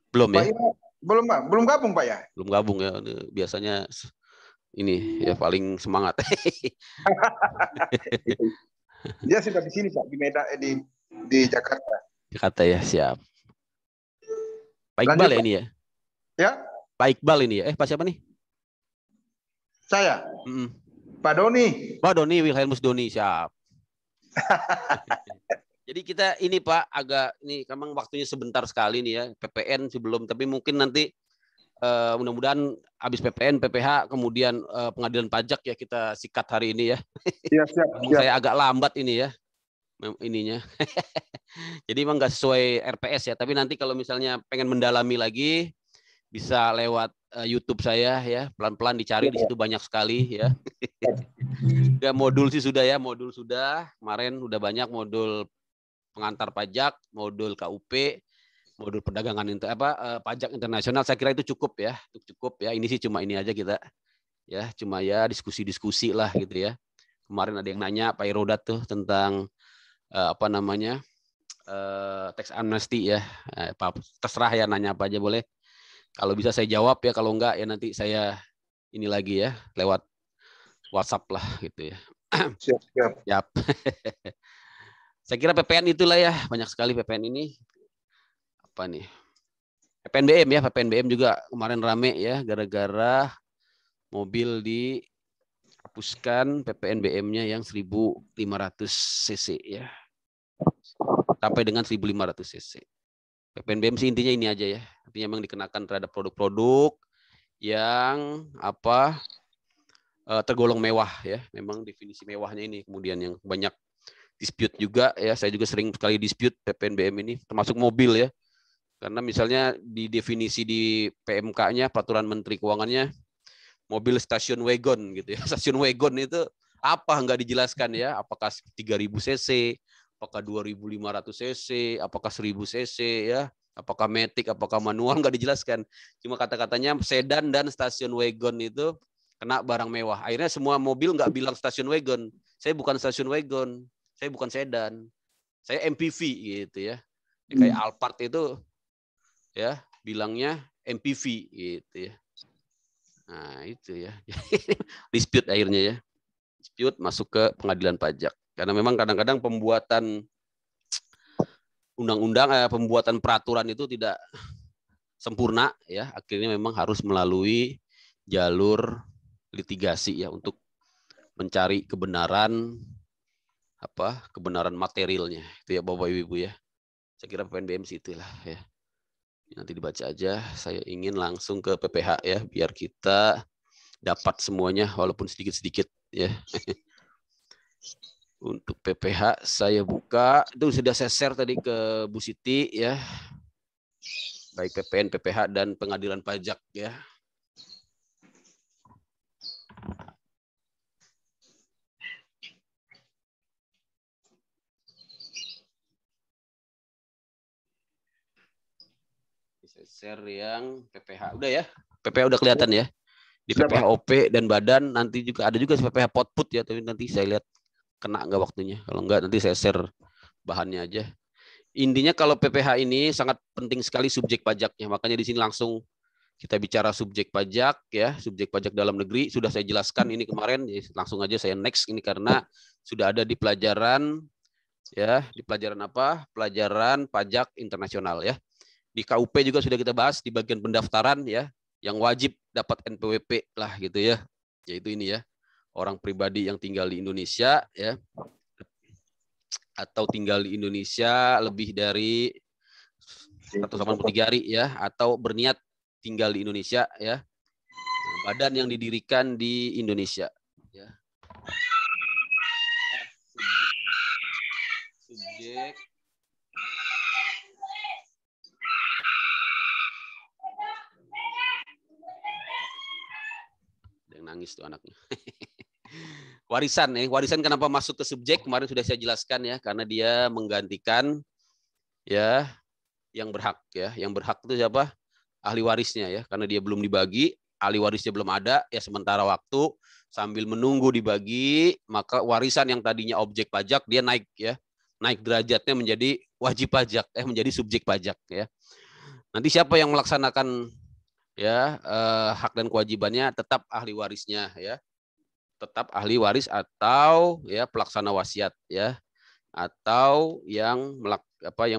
Belum Pak ya? Belum gabung Pak ya? Belum gabung ya. Biasanya ini ya paling semangat. Dia sudah di sini Pak, di Medan, di Jakarta. Jakarta ya, siap. Pak Iqbal Lanjut, ya Pak. ini ya? Ya, Pak Iqbal ini ya? Pak siapa nih? saya. Pak Doni. Pak Doni, Wilhelmus Doni, siap. Jadi kita ini Pak agak ini memang waktunya sebentar sekali nih ya, PPN sebelum, tapi mungkin nanti mudah-mudahan habis PPN, PPH, kemudian pengadilan pajak ya kita sikat hari ini ya. Iya, siap. Saya agak lambat ini ya ininya. Jadi memang nggak sesuai RPS ya, tapi nanti kalau misalnya pengen mendalami lagi bisa lewat YouTube saya ya, pelan-pelan dicari di situ banyak sekali ya. Ya, modul sih sudah ya, modul sudah. Kemarin udah banyak modul pengantar pajak, modul KUP, modul perdagangan pajak internasional. Saya kira itu cukup ya, Ini sih cuma ini aja kita ya, cuma ya diskusi-diskusi lah gitu ya. Kemarin ada yang nanya Pak Irodat tuh tentang tax amnesty ya. Terserah ya, nanya apa aja boleh. Kalau bisa saya jawab ya, kalau enggak ya nanti saya ini lagi ya lewat WhatsApp lah gitu ya. Siap. Saya kira PPN itulah ya, banyak sekali PPN ini. Apa nih? PPNBM ya, PPNBM juga kemarin rame ya, gara-gara mobil dihapuskan PPNBM-nya yang 1.500 cc ya. Sampai dengan 1.500 cc. PPNBM sih intinya ini aja ya. Artinya memang dikenakan terhadap produk-produk yang tergolong mewah ya. Memang definisi mewahnya ini kemudian yang banyak dispute juga ya. Saya juga sering sekali dispute PPNBM ini, termasuk mobil ya. Karena misalnya di definisi di PMK-nya, Peraturan Menteri Keuangannya, mobil station wagon gitu ya. Station wagon itu apa nggak dijelaskan ya? Apakah 3.000 cc, apakah 2.500 cc, apakah 1.000 cc ya? Apakah matic, apakah manual, nggak dijelaskan. Cuma kata-katanya sedan dan station wagon itu kena barang mewah. Akhirnya semua mobil nggak bilang station wagon. Saya bukan station wagon, saya bukan sedan, saya MPV gitu ya. Kayak Alphard itu ya bilangnya MPV gitu ya. Nah itu ya. Dispute akhirnya ya. Dispute masuk ke pengadilan pajak. Karena memang kadang-kadang pembuatan undang-undang, pembuatan peraturan itu tidak sempurna ya. Akhirnya memang harus melalui jalur litigasi ya untuk mencari kebenaran kebenaran materialnya. Itu ya Bapak Ibu ya. Saya kira PPNBM sih itulah ya. Nanti dibaca aja. Saya ingin langsung ke PPH ya, biar kita dapat semuanya walaupun sedikit-sedikit ya. Untuk PPH saya buka, itu sudah saya share tadi ke Bu Siti ya. Baik PPN, PPH dan pengadilan pajak ya. Saya share yang PPH udah ya. PPH udah kelihatan ya. Di PPH OP dan badan nanti juga ada juga PPH potput ya, tapi nanti saya lihat kena nggak waktunya. Kalau nggak nanti saya share bahannya aja. Intinya kalau PPH ini sangat penting sekali subjek pajaknya. Makanya di sini langsung kita bicara subjek pajak ya, subjek pajak dalam negeri sudah saya jelaskan ini kemarin. Langsung aja saya next ini karena sudah ada di pelajaran ya, di pelajaran apa? Pelajaran pajak internasional ya. Di KUP juga sudah kita bahas di bagian pendaftaran ya, yang wajib dapat NPWP lah gitu ya. Yaitu ini ya, orang pribadi yang tinggal di Indonesia ya, atau tinggal di Indonesia lebih dari 183 hari ya, atau berniat tinggal di Indonesia ya. Badan yang didirikan di Indonesia ya. Subjek yang nangis tuh anaknya. Warisan kenapa masuk ke subjek? Kemarin sudah saya jelaskan ya, karena dia menggantikan ya yang berhak ya. Yang berhak itu siapa? Ahli warisnya ya, karena dia belum dibagi, ahli warisnya belum ada ya, sementara waktu sambil menunggu dibagi, maka warisan yang tadinya objek pajak dia naik ya. Naik derajatnya menjadi wajib pajak, menjadi subjek pajak ya. Nanti siapa yang melaksanakan ya hak dan kewajibannya tetap ahli warisnya ya. Tetap ahli waris atau ya pelaksana wasiat ya. Atau yang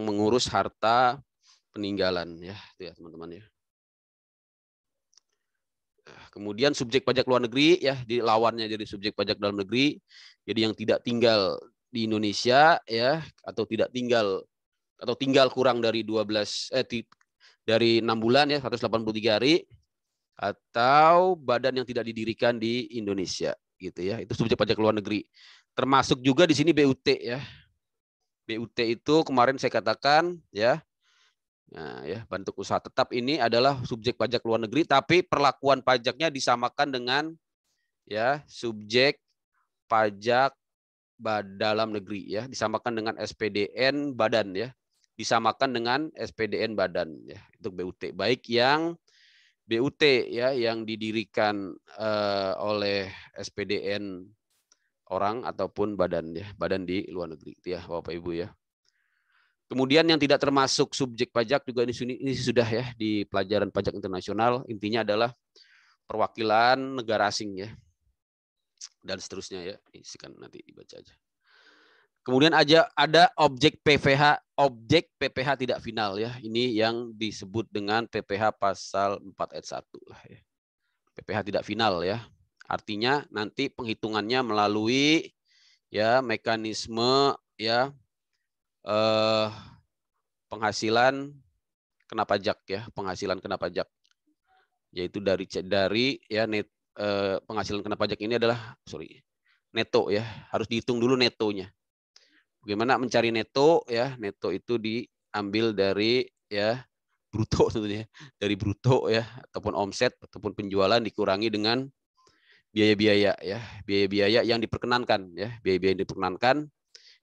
mengurus harta peninggalan ya, itu ya teman-teman ya. Kemudian subjek pajak luar negeri ya, lawannya jadi subjek pajak dalam negeri. Jadi yang tidak tinggal di Indonesia ya, atau tinggal kurang dari 6 bulan ya, 183 hari, atau badan yang tidak didirikan di Indonesia gitu ya. Itu subjek pajak luar negeri. Termasuk juga di sini BUT ya. BUT itu kemarin saya katakan ya. Nah, ya, bentuk usaha tetap ini adalah subjek pajak luar negeri, tapi perlakuan pajaknya disamakan dengan ya subjek pajak dalam negeri ya, disamakan dengan SPDN badan ya, disamakan dengan SPDN badan ya, untuk BUT. Baik yang BUT ya yang didirikan oleh SPDN orang ataupun badan ya, badan di luar negeri itu ya, Bapak Ibu ya. Kemudian yang tidak termasuk subjek pajak juga ini sudah ya di pelajaran pajak internasional, intinya adalah perwakilan negara asing ya. Dan seterusnya ya, isikan nanti dibaca aja. Kemudian ada objek PPH tidak final ya. Ini yang disebut dengan PPH pasal 4 ayat 1 lah ya. PPH tidak final ya. Artinya nanti penghitungannya melalui ya mekanisme ya penghasilan kena pajak ya, penghasilan kena pajak, yaitu dari ya penghasilan kena pajak ini adalah neto ya, harus dihitung dulu netonya. Bagaimana mencari neto ya? Neto itu diambil dari ya bruto tentunya, dari bruto ya, ataupun omset ataupun penjualan dikurangi dengan biaya-biaya ya, biaya-biaya yang diperkenankan ya, biaya-biaya yang diperkenankan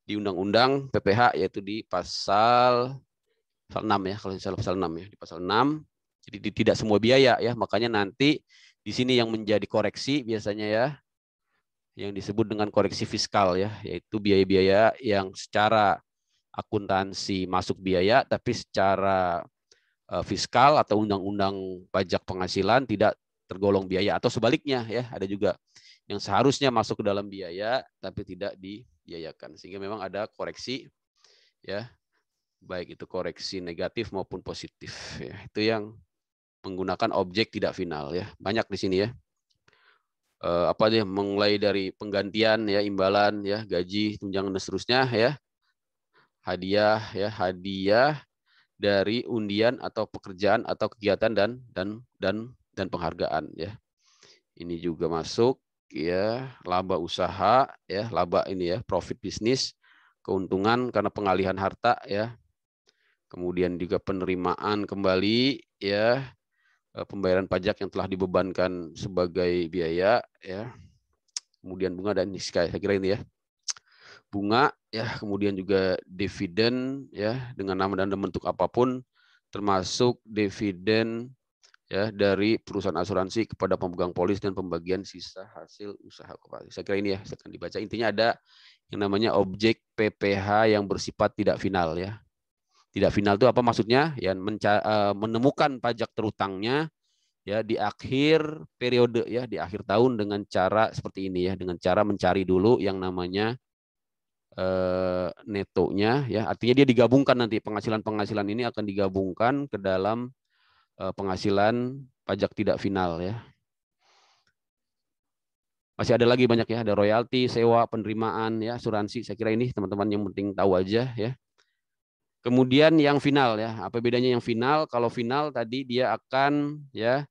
di Undang-Undang PPH, yaitu di pasal 6 ya, kalau salah pasal 6 ya, di pasal 6. Jadi tidak semua biaya ya, makanya nanti di sini yang menjadi koreksi biasanya ya, yang disebut dengan koreksi fiskal ya, yaitu biaya-biaya yang secara akuntansi masuk biaya, tapi secara fiskal atau undang-undang pajak penghasilan tidak tergolong biaya, atau sebaliknya ya, ada juga yang seharusnya masuk ke dalam biaya tapi tidak dibiayakan, sehingga memang ada koreksi ya, baik itu koreksi negatif maupun positif ya. Itu yang menggunakan objek tidak final ya, banyak di sini ya. Apa nih, mulai dari penggantian ya, imbalan ya, gaji, tunjangan dan seterusnya ya, hadiah dari undian atau pekerjaan atau kegiatan dan penghargaan ya. Ini juga masuk ya, laba usaha ya, laba ini ya, profit bisnis, keuntungan karena pengalihan harta ya. Kemudian juga penerimaan kembali ya, pembayaran pajak yang telah dibebankan sebagai biaya ya. Kemudian bunga dan saya kira ini ya. Bunga ya, kemudian juga dividen ya, dengan nama dan bentuk apapun, termasuk dividen ya dari perusahaan asuransi kepada pemegang polis dan pembagian sisa hasil usaha koperasi. Saya kira ini ya, saya akan dibaca. Intinya ada yang namanya objek PPH yang bersifat tidak final ya. Tidak final itu apa maksudnya? Ya, menemukan pajak terutangnya ya di akhir periode ya, di akhir tahun dengan cara seperti ini ya, dengan cara mencari dulu yang namanya netonya ya, artinya dia digabungkan, nanti penghasilan ini akan digabungkan ke dalam penghasilan pajak tidak final ya. Masih ada lagi banyak ya, ada royalti, sewa, penerimaan ya, asuransi. Saya kira ini teman-teman yang penting tahu aja ya. Kemudian yang final ya, apa bedanya yang final? Kalau final tadi dia akan ya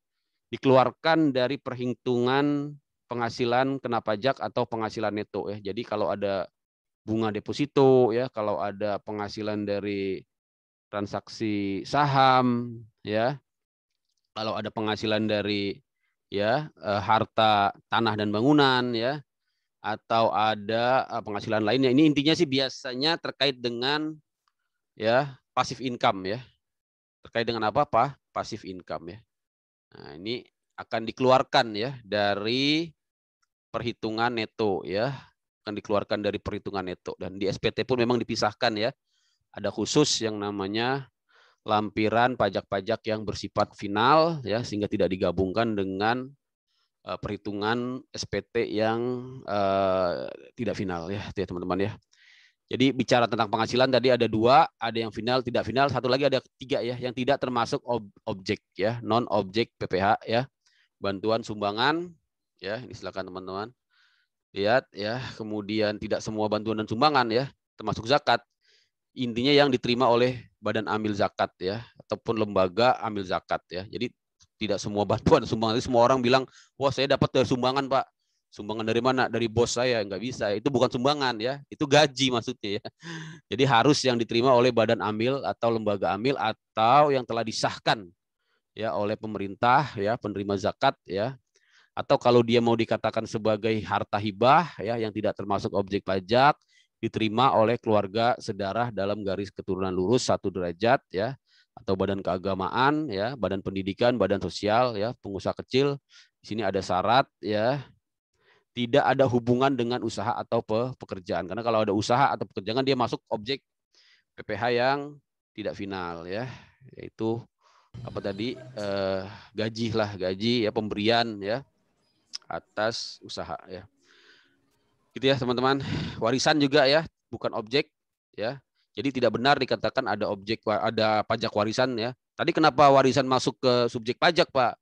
dikeluarkan dari perhitungan penghasilan kena pajak atau penghasilan neto ya. Jadi kalau ada bunga deposito ya, kalau ada penghasilan dari transaksi saham ya, kalau ada penghasilan dari ya harta tanah dan bangunan ya, atau ada penghasilan lainnya, ini intinya sih biasanya terkait dengan ya passive income ya. Terkait dengan apa? Passive income ya. Nah, ini akan dikeluarkan ya dari perhitungan neto ya, akan dikeluarkan dari perhitungan neto, dan di SPT pun memang dipisahkan ya. Ada khusus yang namanya lampiran pajak-pajak yang bersifat final ya, sehingga tidak digabungkan dengan perhitungan SPT yang tidak final ya, teman-teman ya. Jadi bicara tentang penghasilan tadi ada 2, ada yang final, tidak final, satu lagi ada 3 ya, yang tidak termasuk objek ya, non objek PPH ya, bantuan sumbangan ya, ini silakan teman-teman lihat ya, kemudian tidak semua bantuan dan sumbangan ya, termasuk zakat, intinya yang diterima oleh badan amil zakat ya, ataupun lembaga amil zakat ya. Jadi tidak semua bantuan sumbangan, semua orang bilang, wah saya dapat dari sumbangan Pak. Sumbangan dari mana? Dari bos saya. Nggak bisa. Itu bukan sumbangan ya. Itu gaji maksudnya ya. Jadi harus yang diterima oleh badan amil atau lembaga amil atau yang telah disahkan ya oleh pemerintah ya, penerima zakat ya. Atau kalau dia mau dikatakan sebagai harta hibah ya, yang tidak termasuk objek pajak, diterima oleh keluarga sedarah dalam garis keturunan lurus 1 derajat ya, atau badan keagamaan ya, badan pendidikan, badan sosial ya, pengusaha kecil. Di sini ada syarat ya, tidak ada hubungan dengan usaha atau pekerjaan. Karena kalau ada usaha atau pekerjaan dia masuk objek PPH yang tidak final ya, yaitu apa tadi, gaji ya, pemberian ya atas usaha ya. Gitu ya teman-teman. Warisan juga ya, bukan objek ya. Jadi tidak benar dikatakan ada pajak warisan ya. Tadi kenapa warisan masuk ke subjek pajak Pak?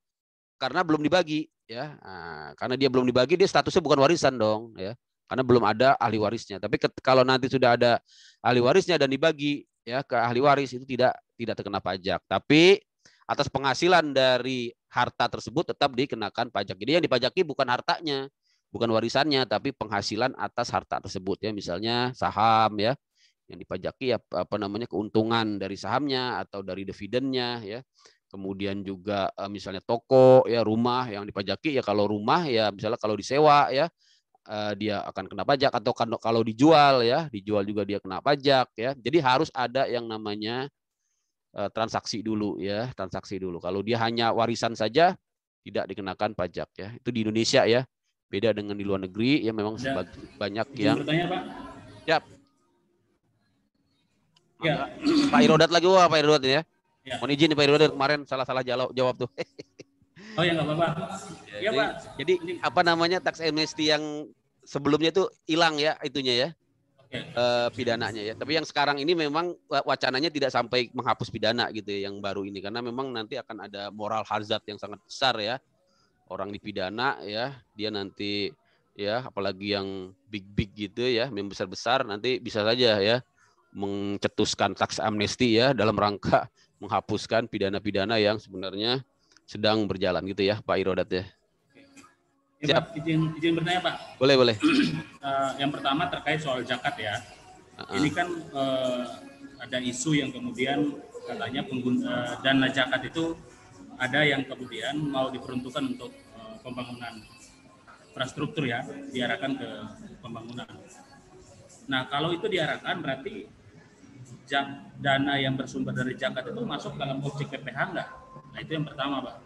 Karena belum dibagi ya. Nah, karena dia belum dibagi, dia statusnya bukan warisan dong ya. Karena belum ada ahli warisnya. Tapi kalau nanti sudah ada ahli warisnya dan dibagi ya ke ahli waris, itu tidak terkena pajak. Tapi atas penghasilan dari harta tersebut tetap dikenakan pajak. Jadi yang dipajaki bukan hartanya, bukan warisannya, tapi penghasilan atas harta tersebut ya. Misalnya saham ya, yang dipajaki ya apa namanya, keuntungan dari sahamnya atau dari dividennya ya. Kemudian juga misalnya toko ya, rumah yang dipajaki ya, kalau rumah ya misalnya kalau disewa ya dia akan kena pajak, atau kalau dijual ya, dijual juga dia kena pajak ya. Jadi harus ada yang namanya transaksi dulu ya, transaksi dulu. Kalau dia hanya warisan saja tidak dikenakan pajak ya. Itu di Indonesia ya. Beda dengan di luar negeri ya, memang banyak yang bertanya Pak. Siap. Ya. Pak Irodat lagi, wah Pak Irodat ya. Ya. Mohon izin Pak Irodat, kemarin salah jawab tuh. Oh ya nggak apa-apa. Ya Pak. Jadi apa namanya, tax amnesty yang sebelumnya itu hilang ya itunya ya. Pidananya ya. Tapi yang sekarang ini memang wacananya tidak sampai menghapus pidana gitu ya, yang baru ini, karena memang nanti akan ada moral hazard yang sangat besar ya. Orang dipidana ya, dia nanti ya, apalagi yang big gitu ya, yang besar nanti bisa saja ya mencetuskan tax amnesty ya, dalam rangka menghapuskan pidana-pidana yang sebenarnya sedang berjalan gitu ya, Pak Irodat ya. Ya, Pak, izin bertanya Pak. Boleh. Yang pertama terkait soal zakat ya. Ini kan ada isu yang kemudian katanya dana zakat itu ada yang kemudian mau diperuntukkan untuk pembangunan infrastruktur ya, diarahkan ke pembangunan. Nah kalau itu diarahkan berarti dana yang bersumber dari zakat itu masuk dalam objek PPH enggak? Nah itu yang pertama Pak.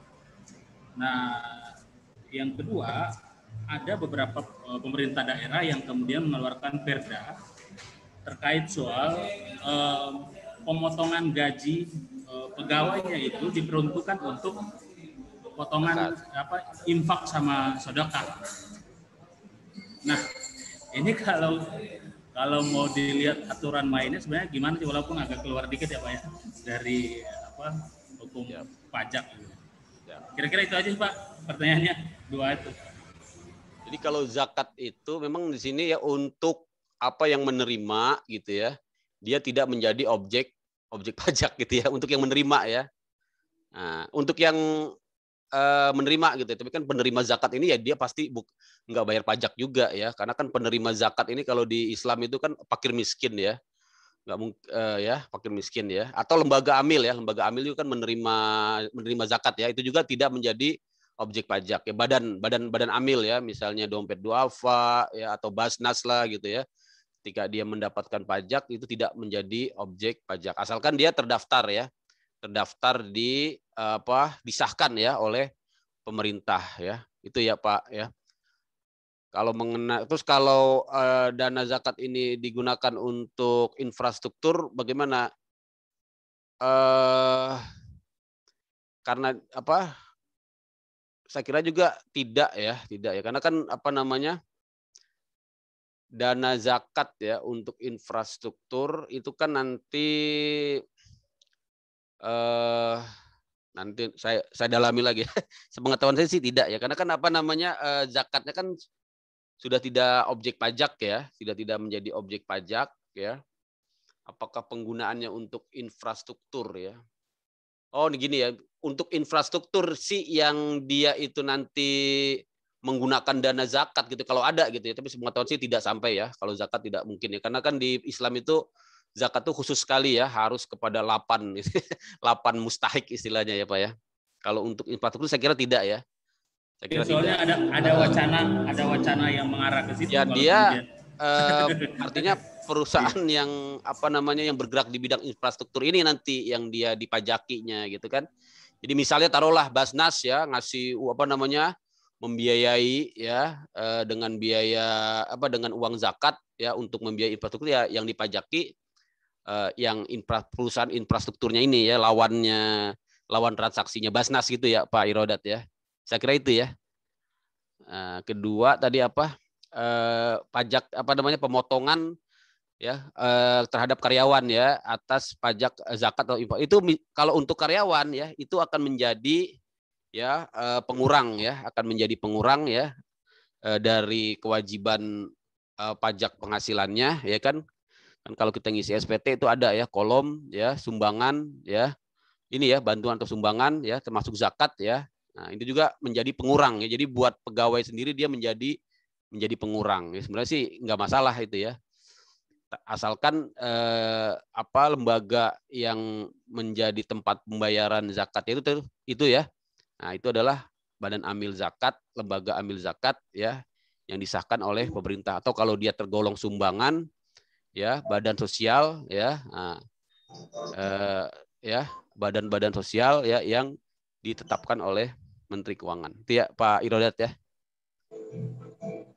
Nah yang kedua, ada beberapa pemerintah daerah yang kemudian mengeluarkan perda terkait soal pemotongan gaji pegawainya itu diperuntukkan untuk potongan infak sama sedekah. Nah, ini kalau mau dilihat aturan mainnya sebenarnya gimana sih, walaupun agak keluar dikit ya Pak ya dari hukum pajak. Kira-kira itu aja sih Pak pertanyaannya, 2 itu. Jadi kalau zakat itu memang di sini ya untuk apa yang menerima gitu ya, dia tidak menjadi objek pajak gitu ya, untuk yang menerima ya. Nah, untuk yang menerima gitu, tapi kan penerima zakat ini ya dia pasti nggak bayar pajak juga ya, karena kan penerima zakat ini kalau di Islam itu kan fakir miskin ya, nggak mungkin ya, fakir miskin ya, atau lembaga amil ya, lembaga amil itu kan menerima zakat ya, itu juga tidak menjadi objek pajak ya, badan amil ya, misalnya dompet duafa ya atau basnas lah gitu ya, ketika dia mendapatkan pajak itu tidak menjadi objek pajak asalkan dia terdaftar di disahkan ya oleh pemerintah ya, itu ya Pak ya. Terus kalau dana zakat ini digunakan untuk infrastruktur, bagaimana? Karena apa? Saya kira juga tidak ya, karena kan apa namanya, dana zakat ya untuk infrastruktur itu kan nanti saya dalami lagi. Sepengetahuan saya sih tidak ya, karena kan apa namanya, zakatnya kan sudah tidak objek pajak ya, tidak menjadi objek pajak ya. Apakah penggunaannya untuk infrastruktur ya? Oh, ini gini ya, untuk infrastruktur sih yang dia itu nanti menggunakan dana zakat gitu kalau ada gitu ya, tapi sepengetahuan sih tidak sampai ya. Kalau zakat tidak mungkin ya, karena kan di Islam itu zakat itu khusus sekali ya, harus kepada 8 8 mustahik istilahnya ya Pak ya. Kalau untuk infrastruktur saya kira tidak ya. Saya kira soalnya tidak. ada wacana yang mengarah ke situ. Ya kalau dia kemudian... artinya perusahaan yang apa namanya yang bergerak di bidang infrastruktur ini nanti yang dia dipajakinya gitu kan. Jadi misalnya taruhlah Basnas ya ngasih apa namanya membiayai ya dengan biaya apa dengan uang zakat ya untuk membiayai infrastruktur ya yang dipajaki yang perusahaan infrastrukturnya ini ya lawan transaksinya Basnas gitu ya Pak Irodat ya. Saya kira itu ya. Kedua tadi apa pajak apa namanya pemotongan ya terhadap karyawan ya atas pajak zakat atau impor itu kalau untuk karyawan ya itu akan menjadi ya pengurang ya akan menjadi pengurang ya dari kewajiban pajak penghasilannya ya kan kalau kita ngisi SPT itu ada ya kolom ya sumbangan ya ini ya bantuan atau sumbangan ya termasuk zakat ya. Nah, itu juga menjadi pengurang ya. Jadi buat pegawai sendiri dia menjadi pengurang. Ya, sebenarnya sih nggak masalah itu ya. Asalkan apa lembaga yang menjadi tempat pembayaran zakat itu ya. Nah, itu adalah Badan Amil Zakat, lembaga amil zakat ya yang disahkan oleh pemerintah atau kalau dia tergolong sumbangan ya badan sosial ya. Nah, ya badan-badan sosial ya yang ditetapkan oleh Menteri Keuangan. Itu ya Pak Irodat ya.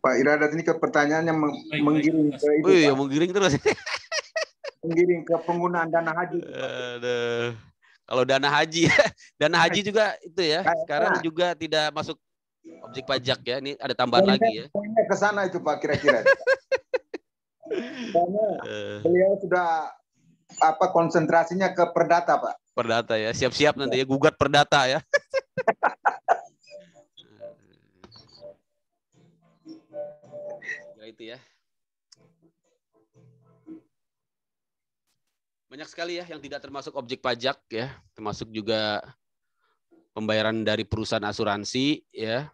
Pak Iradat ini ke pertanyaannya menggiring ke itu. Oh iya, menggiring terus. Menggiring ke penggunaan dana haji. Kalau dana haji juga itu ya. Sekarang juga tidak masuk objek pajak ya. Ini ada tambahan lagi ya. Ke sana itu Pak kira-kira. Karena beliau sudah apa konsentrasinya ke perdata Pak. Perdata ya. Siap-siap nanti ya gugat perdata ya. Itu ya. Banyak sekali ya yang tidak termasuk objek pajak ya, termasuk juga pembayaran dari perusahaan asuransi ya.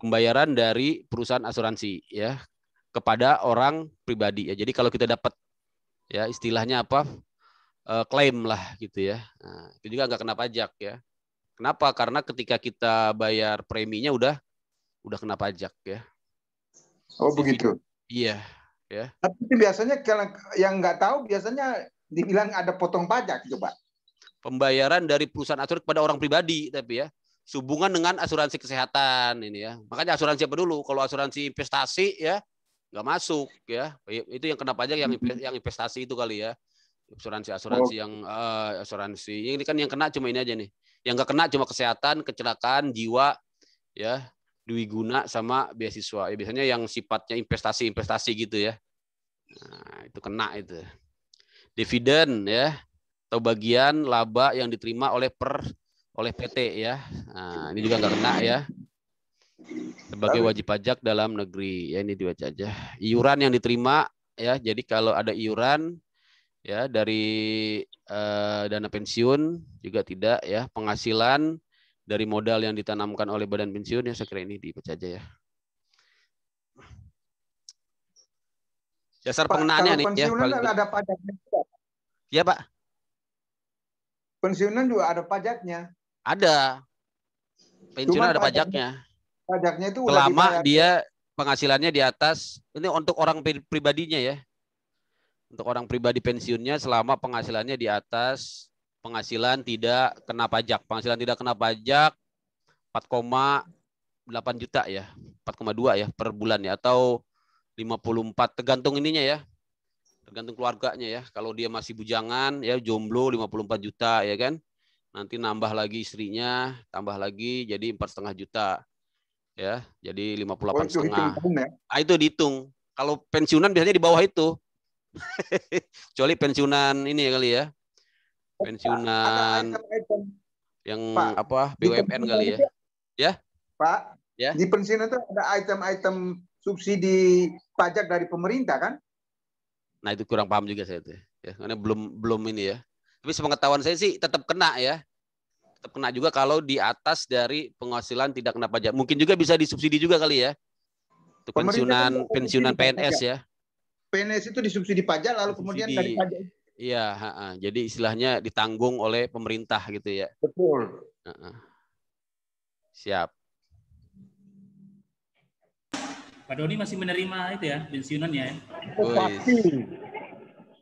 Pembayaran dari perusahaan asuransi ya kepada orang pribadi ya. Jadi kalau kita dapat ya istilahnya apa? Klaim lah gitu ya. Nah, itu juga nggak kena pajak ya. Kenapa? Karena ketika kita bayar preminya udah kena pajak ya. Oh begitu. Iya, ya. Tapi biasanya kalau yang nggak tahu biasanya dibilang ada potong pajak, coba. Pembayaran dari perusahaan asuransi kepada orang pribadi, tapi ya sehubungan dengan asuransi kesehatan ini ya. Makanya asuransi apa dulu? Kalau asuransi investasi ya nggak masuk ya. Itu yang kena pajak yang investasi itu kali ya. Asuransi yang asuransi ini kan yang kena cuma ini aja nih. Yang nggak kena cuma kesehatan, kecelakaan, jiwa, ya. Dwiguna sama beasiswa. Ya, biasanya yang sifatnya investasi gitu ya. Nah, itu kena itu. Dividen ya atau bagian laba yang diterima oleh PT ya. Nah, ini juga nggak kena ya. Sebagai wajib pajak dalam negeri. Ya ini dibaca aja. Iuran yang diterima ya. Jadi kalau ada iuran ya dari dana pensiun juga tidak ya. Penghasilan dari modal yang ditanamkan oleh badan pensiun ya saya kira ini dibaca aja ya. Dasar pengenaannya nih ya. Pensiunan ada pajaknya juga. Ya Pak. Pensiunan juga ada pajaknya. Ada. Pensiunan ada pajaknya. Pajaknya itu selama dia penghasilannya di atas, ini untuk orang pribadinya ya. Untuk orang pribadi pensiunnya selama penghasilannya di atas penghasilan tidak kena pajak. Penghasilan tidak kena pajak 4,5 juta ya, 4,2 ya per bulan ya, atau 54 tergantung ininya ya. Tergantung keluarganya ya. Kalau dia masih bujangan ya, jomblo 54 juta ya kan. Nanti nambah lagi istrinya, tambah lagi jadi 4,5 juta. Ya, jadi 58,5. Ya? Ah, itu dihitung. Kalau pensiunan biasanya di bawah itu. Kecuali pensiunan ini ya kali ya. Pensiunan ada item-item, yang Pak, apa? BUMN kali ya. Ya? Pak, Ya. di pensiunan itu ada item-item subsidi pajak dari pemerintah kan? Nah, itu kurang paham juga saya itu. Ya, karena belum ini ya. Tapi sepengetahuan saya sih tetap kena ya. Tetap kena juga kalau di atas dari penghasilan tidak kena pajak. Mungkin juga bisa disubsidi juga kali ya. Untuk Pemerintah pensiunan PNS ya. PNS itu disubsidi pajak lalu kemudian dari pajak. Iya, jadi istilahnya ditanggung oleh pemerintah gitu ya. Betul. Siap. Pak Doni masih menerima itu ya pensiunannya ya? Pasti.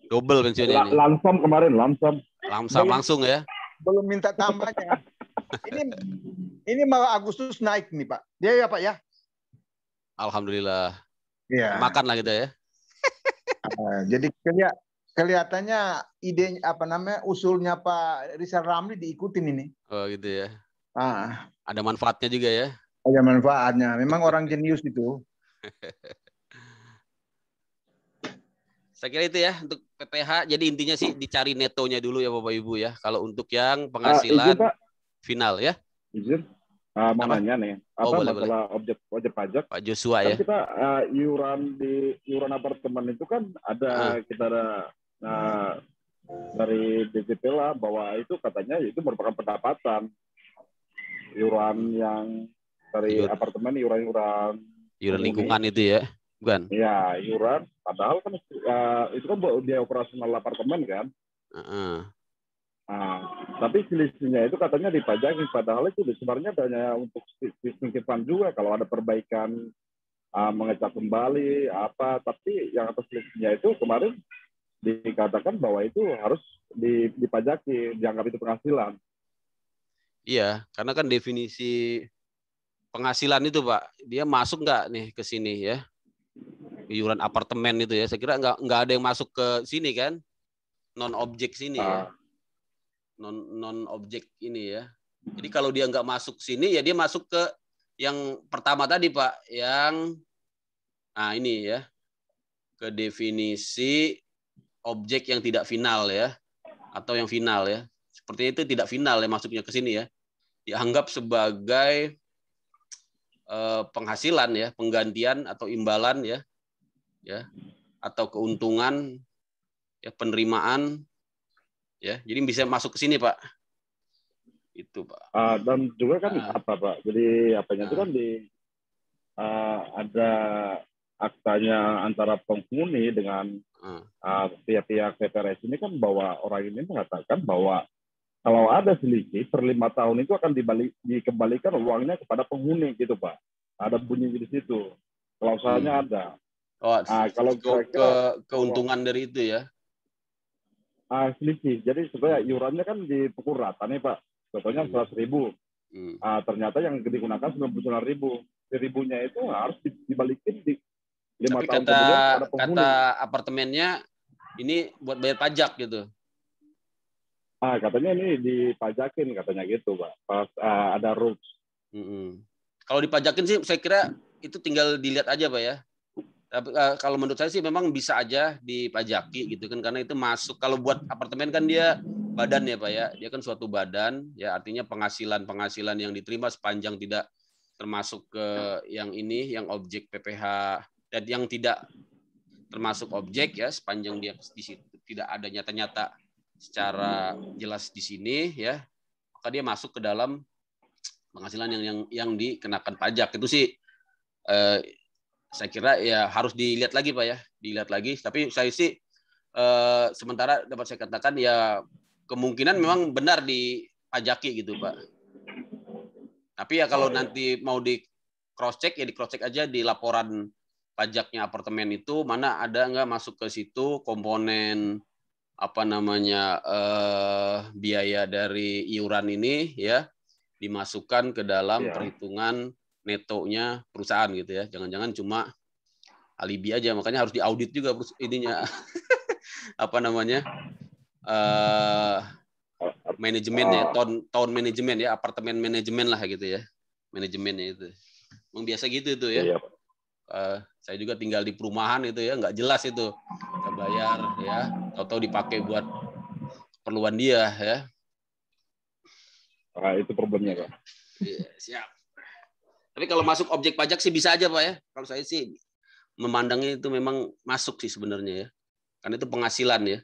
Double pensiunnya ini. Langsam kemarin, langsam Langsung ya. Belum minta tambahnya. Ini mau Agustus naik nih Pak. Dia ya Pak ya. Alhamdulillah. Iya. Makan lah gitu ya. Jadi kelihatannya ide usulnya Pak Rizal Ramli diikutin ini. Oh gitu ya. Ada manfaatnya juga ya. Ada manfaatnya. Memang orang jenius itu. Saya kira itu ya untuk PPH. Jadi intinya sih dicari netonya dulu ya Bapak Ibu ya. Kalau untuk yang penghasilan final ya. Izin. Mau nanya nih, masalah objek pajak? Pak Joshua kan ya. Kita iuran apartemen itu kan kita ada dari DJP lah bahwa itu katanya itu merupakan pendapatan iuran yang dari apartemen iuran lingkungan itu ya, bukan? Ya iuran, padahal kan itu kan biaya operasional apartemen kan. Tapi selisihnya itu katanya dipajaki, padahal itu sebenarnya hanya untuk sistem juga kalau ada perbaikan mengecat kembali tapi yang atas selisihnya itu kemarin dikatakan bahwa itu harus dipajaki, dianggap itu penghasilan. Iya, karena kan definisi penghasilan itu Pak, dia masuk nggak nih ke sini ya, iuran apartemen itu ya, saya kira nggak ada yang masuk ke sini kan, non objek sini ya. Non objek ini ya. Jadi kalau dia nggak masuk sini ya dia masuk ke yang pertama tadi Pak, yang ini ya, ke definisi objek yang tidak final ya, atau yang final ya. Sepertinya itu tidak final ya masuknya ke sini ya. Dianggap sebagai penghasilan ya, penggantian atau imbalan ya, atau keuntungan ya, penerimaan. Ya, jadi bisa masuk ke sini Pak. Itu Pak. Dan juga kan Pak. Jadi apanya itu kan ada aktanya antara penghuni dengan pihak-pihak PPRS ini kan bahwa orang ini mengatakan bahwa kalau ada selisih per 5 tahun itu akan dikembalikan uangnya kepada penghuni gitu Pak. Ada bunyi di situ. Klausalnya ada. Kalau keuntungan dari itu ya. Selisih. Jadi sebenarnya iurannya kan dipukul rata nih Pak. Contohnya 100.000. Ternyata yang digunakan 99.000. 1.000-nya itu harus dibalikin di 5 tahun kemudian pada penghuni. Kata apartemennya ini buat bayar pajak gitu. Katanya ini dipajakin katanya gitu Pak. Pas ada rules. Kalau dipajakin sih saya kira itu tinggal dilihat aja Pak ya. Tapi kalau menurut saya sih memang bisa aja dipajaki gitu kan, karena itu masuk. Kalau buat apartemen kan dia badan ya Pak ya, dia kan suatu badan ya, artinya penghasilan yang diterima sepanjang tidak termasuk ke yang ini, yang objek PPH, dan yang tidak termasuk objek ya, sepanjang dia di situ tidak ada nyata-nyata secara jelas di sini ya, maka dia masuk ke dalam penghasilan yang dikenakan pajak. Itu sih saya kira ya harus dilihat lagi Pak ya, dilihat lagi. Tapi saya sih sementara dapat saya katakan ya kemungkinan memang benar dipajaki gitu Pak. Tapi ya kalau nanti mau di cross check ya di cross check aja di laporan pajaknya apartemen itu mana ada nggak masuk ke situ komponen biaya dari iuran ini ya dimasukkan ke dalam perhitungan netonya perusahaan gitu ya. Jangan-jangan cuma alibi aja, makanya harus diaudit juga ininya apa namanya manajemennya, town manajemen ya, apartemen manajemen lah gitu ya, manajemennya itu. Memang biasa gitu itu ya. Saya juga tinggal di perumahan itu ya, nggak jelas itu kita bayar ya, tahu-tahu dipakai buat keperluan dia ya. Itu problemnya Pak. Iya, siap. Tapi kalau masuk objek pajak sih bisa aja Pak ya. Kalau saya sih memandangnya itu memang masuk sih sebenarnya ya, karena itu penghasilan ya,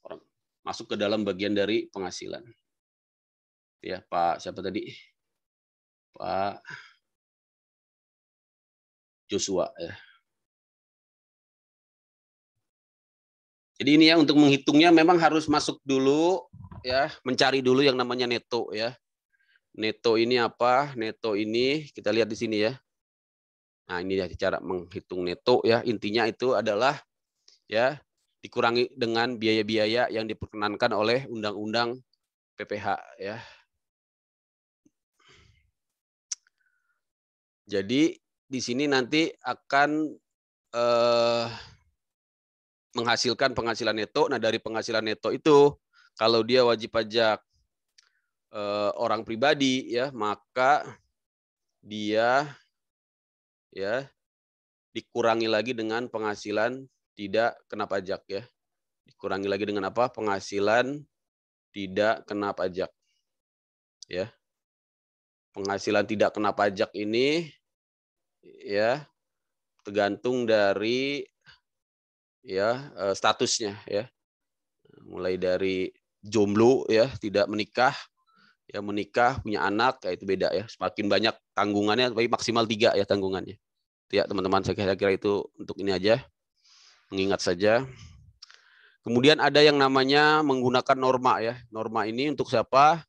orang masuk ke dalam bagian dari penghasilan. Ya Pak siapa tadi? Pak Joshua ya. Jadi ini ya untuk menghitungnya memang harus masuk dulu ya, mencari dulu yang namanya neto ya. Neto ini apa? Neto ini kita lihat di sini ya. Nah, ini ya cara menghitung neto ya. Intinya itu adalah ya dikurangi dengan biaya-biaya yang diperkenankan oleh Undang-Undang PPH ya. Jadi di sini nanti akan menghasilkan penghasilan neto. Nah, dari penghasilan neto itu kalau dia wajib pajak orang pribadi ya, maka dia ya dikurangi lagi dengan penghasilan tidak kena pajak ya. Dikurangi lagi dengan apa? Penghasilan tidak kena pajak. Ya. Penghasilan tidak kena pajak ini ya tergantung dari ya statusnya ya. Mulai dari jomblo ya, tidak menikah, ya menikah, punya anak, ya itu beda ya. Semakin banyak tanggungannya, tapi maksimal 3 ya tanggungannya. Ya teman-teman, saya kira itu untuk ini aja, mengingat saja. Kemudian ada yang namanya menggunakan norma ya. Norma ini untuk siapa?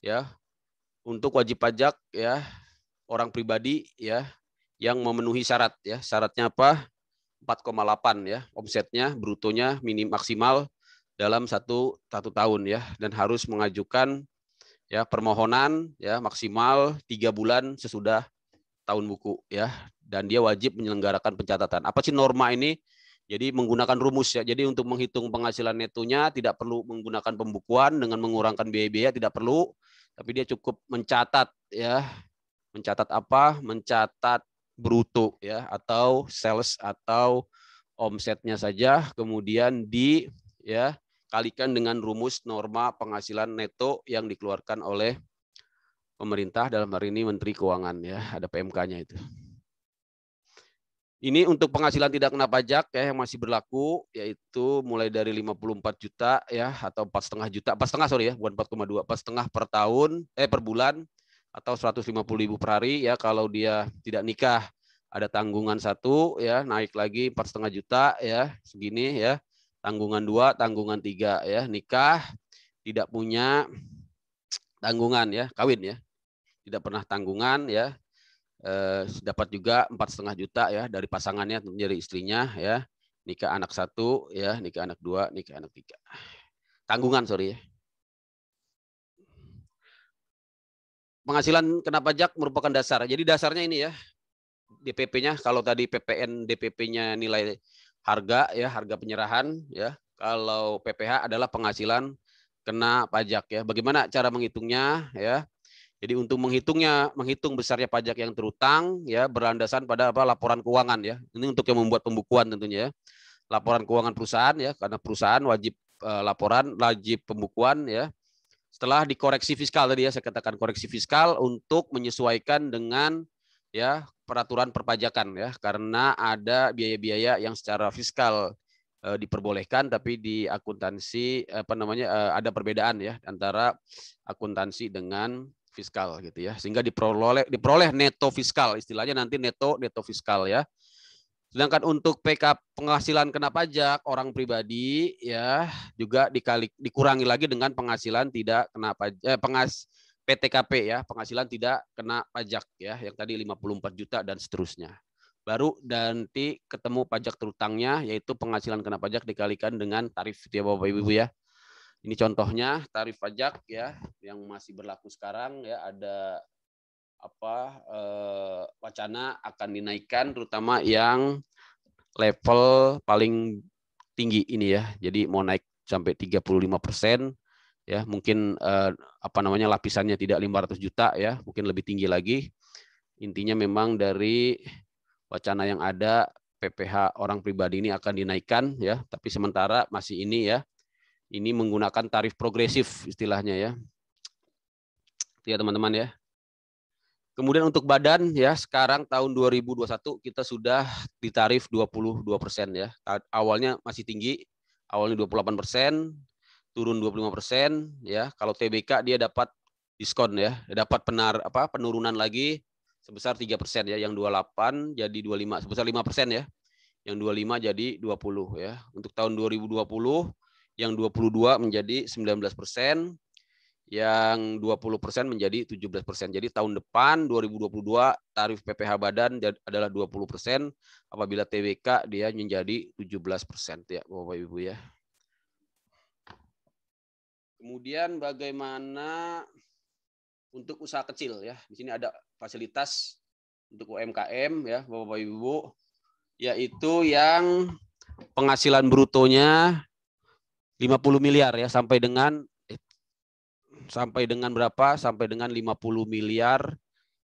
Ya, untuk wajib pajak ya orang pribadi ya yang memenuhi syarat ya. Syaratnya apa? 4,8 ya omsetnya, brutonya minim maksimal dalam satu tahun ya, dan harus mengajukan ya permohonan ya maksimal 3 bulan sesudah tahun buku ya, dan dia wajib menyelenggarakan pencatatan. Apa sih norma ini? Jadi menggunakan rumus ya. Jadi untuk menghitung penghasilan netonya tidak perlu menggunakan pembukuan dengan mengurangkan biaya-biaya, tidak perlu, tapi dia cukup mencatat ya. Mencatat apa? Mencatat bruto ya, atau sales atau omsetnya saja, kemudian ya kalikan dengan rumus norma penghasilan neto yang dikeluarkan oleh pemerintah, dalam hari ini Menteri Keuangan ya, ada PMK-nya itu. Ini untuk penghasilan tidak kena pajak ya yang masih berlaku, yaitu mulai dari 54 juta ya, atau 4,5 juta, 4,5 sorry ya, bukan 4,2, 4,5 per tahun per bulan, atau 150.000 per hari ya. Kalau dia tidak nikah ada tanggungan 1 ya, naik lagi 4,5 juta ya, segini ya. Tanggungan 2, tanggungan 3 ya. Nikah tidak punya tanggungan ya, kawin ya. Tidak pernah tanggungan ya. Dapat juga 4,5 juta ya dari pasangannya, dari istrinya ya. Nikah anak 1 ya, nikah anak 2, nikah anak 3. Tanggungan sorry ya. Penghasilan kena pajak merupakan dasar. Jadi dasarnya ini ya, DPP-nya, kalau tadi PPN DPP-nya nilai harga ya, harga penyerahan ya. Kalau PPH adalah penghasilan kena pajak ya. Bagaimana cara menghitungnya ya? Jadi untuk menghitung besarnya pajak yang terutang ya, berlandasan pada apa? Laporan keuangan ya. Ini untuk yang membuat pembukuan tentunya ya. Laporan keuangan perusahaan ya, karena perusahaan wajib laporan, wajib pembukuan ya. Setelah dikoreksi fiskal tadi ya, saya katakan koreksi fiskal untuk menyesuaikan dengan ya peraturan perpajakan ya, karena ada biaya-biaya yang secara fiskal diperbolehkan, tapi di akuntansi ada perbedaan ya antara akuntansi dengan fiskal gitu ya, sehingga diperoleh neto fiskal, istilahnya nanti neto fiskal ya. Sedangkan untuk PK penghasilan kena pajak orang pribadi ya juga dikurangi lagi dengan penghasilan tidak kena pajak, PTKP ya, penghasilan tidak kena pajak ya, yang tadi 54 juta dan seterusnya. Baru nanti ketemu pajak terutangnya, yaitu penghasilan kena pajak dikalikan dengan tarif ya Bapak Ibu ya. Ini contohnya tarif pajak ya yang masih berlaku sekarang ya, ada wacana akan dinaikkan, terutama yang level paling tinggi ini ya. Jadi mau naik sampai 35%. Ya, mungkin lapisannya tidak 500 juta ya, mungkin lebih tinggi lagi. Intinya memang dari wacana yang ada PPh orang pribadi ini akan dinaikkan ya, tapi sementara masih ini ya. Ini menggunakan tarif progresif istilahnya ya. Itu ya teman-teman ya. Kemudian untuk badan ya, sekarang tahun 2021 kita sudah di tarif 22% ya. Awalnya masih tinggi, awalnya 28%. Turun 25% ya. Kalau TBK dia dapat diskon ya, dapat penurunan lagi sebesar 3% ya, yang 28 jadi 25, sebesar 5% ya. Yang 25 jadi 20 ya. Untuk tahun 2020 yang 22 menjadi 19%, yang 20% menjadi 17%. Jadi tahun depan 2022 tarif PPh badan adalah 20%, apabila TBK dia menjadi 17% ya, Bapak Ibu ya. Kemudian bagaimana untuk usaha kecil ya? Di sini ada fasilitas untuk UMKM ya, Bapak Ibu, yaitu yang penghasilan brutonya 50 miliar ya, sampai dengan berapa? Sampai dengan 50 miliar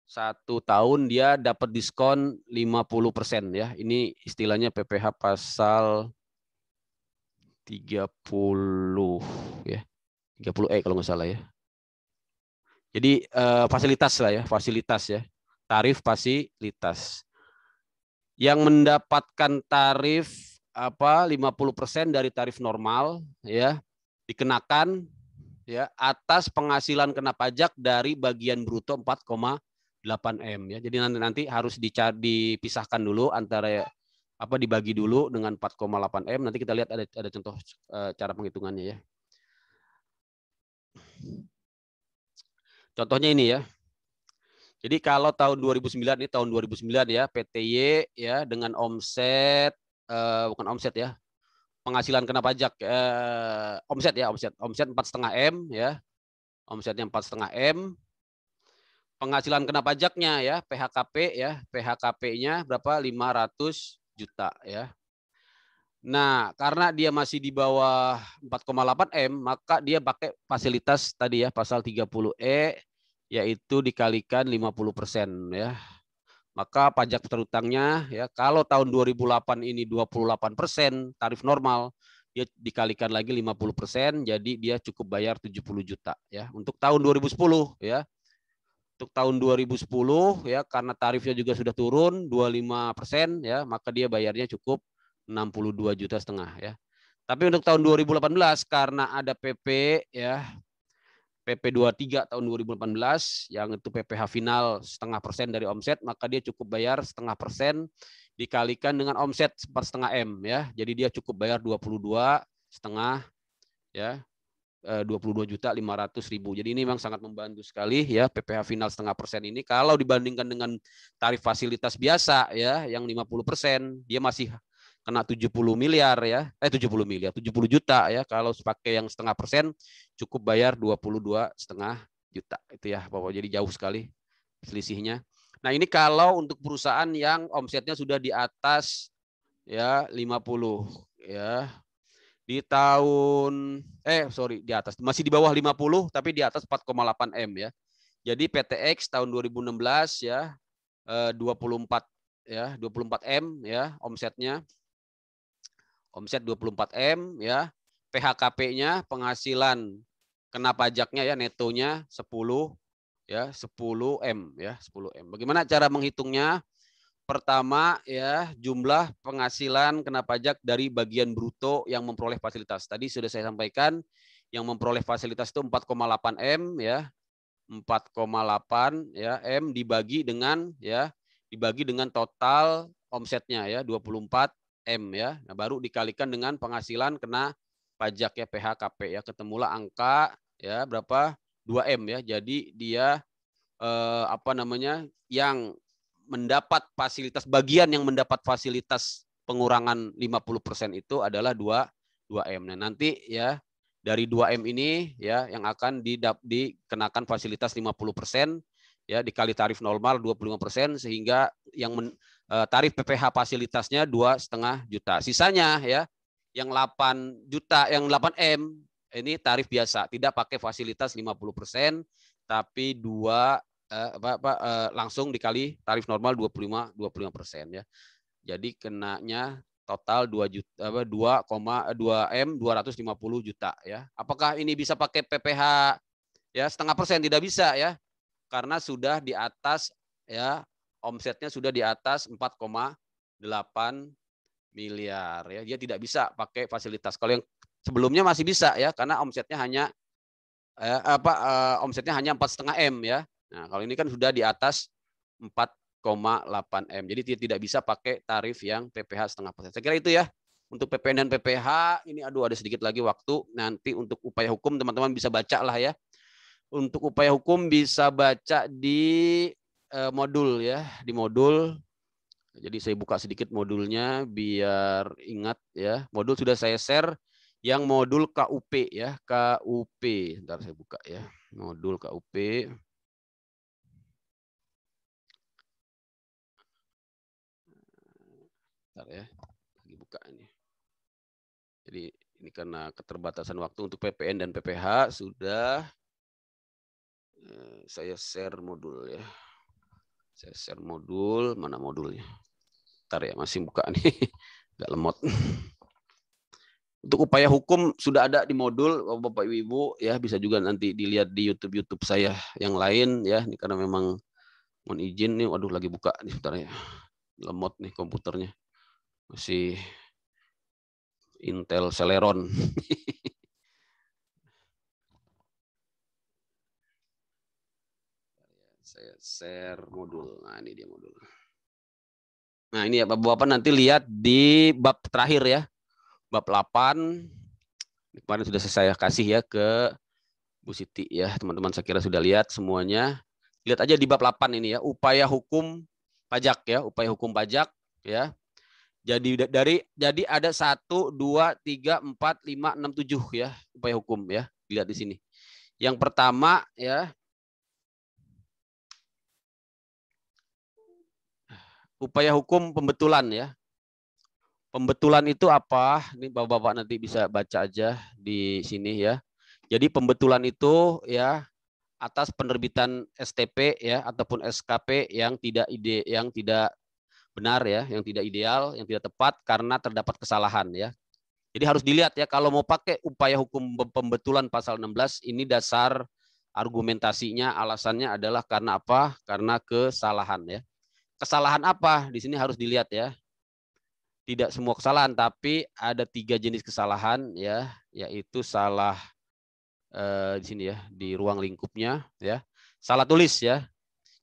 1 tahun dia dapat diskon 50% ya. Ini istilahnya PPh pasal 30 ya. 30E kalau nggak salah ya. Jadi fasilitas lah ya, fasilitas ya. Tarif fasilitas. Yang mendapatkan tarif 50% dari tarif normal ya, dikenakan ya atas penghasilan kena pajak dari bagian bruto 4,8 M ya. Jadi nanti harus dipisahkan dulu antara dibagi dulu dengan 4,8 M. Nanti kita lihat ada contoh cara penghitungannya ya. Contohnya ini ya. Jadi kalau tahun 2009 ini tahun 2009 ya, PTY ya dengan omset bukan omset ya. Penghasilan kena pajak omset 4,5 M ya. Omsetnya 4,5 M. Penghasilan kena pajaknya ya, PHKP ya. PHKP-nya berapa? 500 juta ya. Nah, karena dia masih di bawah 4,8 M, maka dia pakai fasilitas tadi ya, pasal 30E, yaitu dikalikan 50% ya. Maka pajak terutangnya ya, kalau tahun 2008 ini 28% tarif normal, dia dikalikan lagi 50%, jadi dia cukup bayar 70 juta ya. Untuk tahun 2010 ya. Untuk tahun 2010 ya, karena tarifnya juga sudah turun 25% ya, maka dia bayarnya cukup 62,5 juta ya. Tapi untuk tahun 2018 karena ada PP ya, PP 23 tahun 2018 yang itu PPh final 0,5% dari omset, maka dia cukup bayar 0,5% dikalikan dengan omset 4,5 M ya. Jadi dia cukup bayar 22,5 ya. 22,5 juta. Jadi ini memang sangat membantu sekali ya, PPh final 0,5% ini. Kalau dibandingkan dengan tarif fasilitas biasa ya yang 50%, dia masih kena 70 miliar ya. 70 juta ya. Kalau pakai yang 0,5% cukup bayar 22,5 juta. Itu ya Bapak. Jadi jauh sekali selisihnya. Nah, ini kalau untuk perusahaan yang omsetnya sudah di atas ya 50 ya. Di tahun di atas, masih di bawah 50 tapi di atas 4,8 M ya. Jadi PTX tahun 2016 ya 24 M ya omsetnya. Omset 24 M ya. PHKP-nya penghasilan kena pajaknya ya netonya 10 M ya, 10 M. Bagaimana cara menghitungnya? Pertama ya, jumlah penghasilan kena pajak dari bagian bruto yang memperoleh fasilitas. Tadi sudah saya sampaikan yang memperoleh fasilitas itu 4,8 M ya. 4,8 ya M dibagi dengan total omsetnya ya 24 M ya. Nah, baru dikalikan dengan penghasilan kena pajak ya PHKP ya, ketemulah angka ya berapa? 2 M ya. Jadi dia yang mendapat fasilitas, bagian yang mendapat fasilitas pengurangan 50% itu adalah 2 M. Nah, nanti ya dari 2 M ini ya yang akan dikenakan fasilitas 50% ya dikali tarif normal 25% sehingga yang tarif PPh fasilitasnya 2,5 juta. Sisanya ya yang 8 juta, yang 8 M ini tarif biasa, tidak pakai fasilitas 50%, tapi langsung dikali tarif normal 25% ya. Jadi kenanya total 2 M 250 juta ya. Apakah ini bisa pakai PPh ya 0,5%? Tidak bisa ya. Karena sudah di atas ya, omsetnya sudah di atas 4,8 miliar ya. Dia tidak bisa pakai fasilitas. Kalau yang sebelumnya masih bisa ya, karena omsetnya hanya omsetnya hanya 4,5 M ya. Nah, kalau ini kan sudah di atas 4,8 M. Jadi tidak bisa pakai tarif yang PPh 0,5%. Saya kira itu ya. Untuk PPN dan PPh ini ada sedikit lagi waktu. Nanti untuk upaya hukum teman-teman bisa baca lah ya. Untuk upaya hukum bisa baca di modul ya, di modul. Jadi saya buka sedikit modulnya biar ingat ya. Modul sudah saya share yang modul KUP ya, KUP. Bentar saya buka ya. Modul KUP. Bentar ya. Lagi buka ini. Jadi ini karena keterbatasan waktu untuk PPN dan PPh sudah saya share modul ya. Saya share modul, mana modulnya? Bentar ya, masih buka nih. Agak lemot. Untuk upaya hukum sudah ada di modul, Bapak Ibu ya, bisa juga nanti dilihat di YouTube saya yang lain ya. Ini karena memang mohon izin nih, waduh lagi buka nih sebentar ya. Lemot nih komputernya. Masih Intel Celeron. Saya share modul. Nah, ini dia modul. Nah, ini ya Bapak-bapak nanti lihat di bab terakhir ya. Bab 8. Kemarin sudah saya kasih ya ke Bu Siti ya. Teman-teman saya kira sudah lihat semuanya. Lihat aja di bab 8 ini ya, upaya hukum pajak ya, upaya hukum pajak ya. Jadi ada 1 2 3 4 5 6 7 ya, upaya hukum ya. Lihat di sini. Yang pertama ya, upaya hukum pembetulan ya. Pembetulan itu apa? Ini Bapak-bapak nanti bisa baca aja di sini ya. Jadi pembetulan itu ya atas penerbitan STP ya ataupun SKP yang tidak benar ya, yang tidak ideal, yang tidak tepat karena terdapat kesalahan ya. Jadi harus dilihat ya, kalau mau pakai upaya hukum pembetulan pasal 16 ini dasar argumentasinya, alasannya adalah karena apa? Karena kesalahan ya. Kesalahan apa? Di sini harus dilihat ya. Tidak semua kesalahan, tapi ada 3 jenis kesalahan ya, yaitu salah di sini ya, di ruang lingkupnya ya. Salah tulis ya.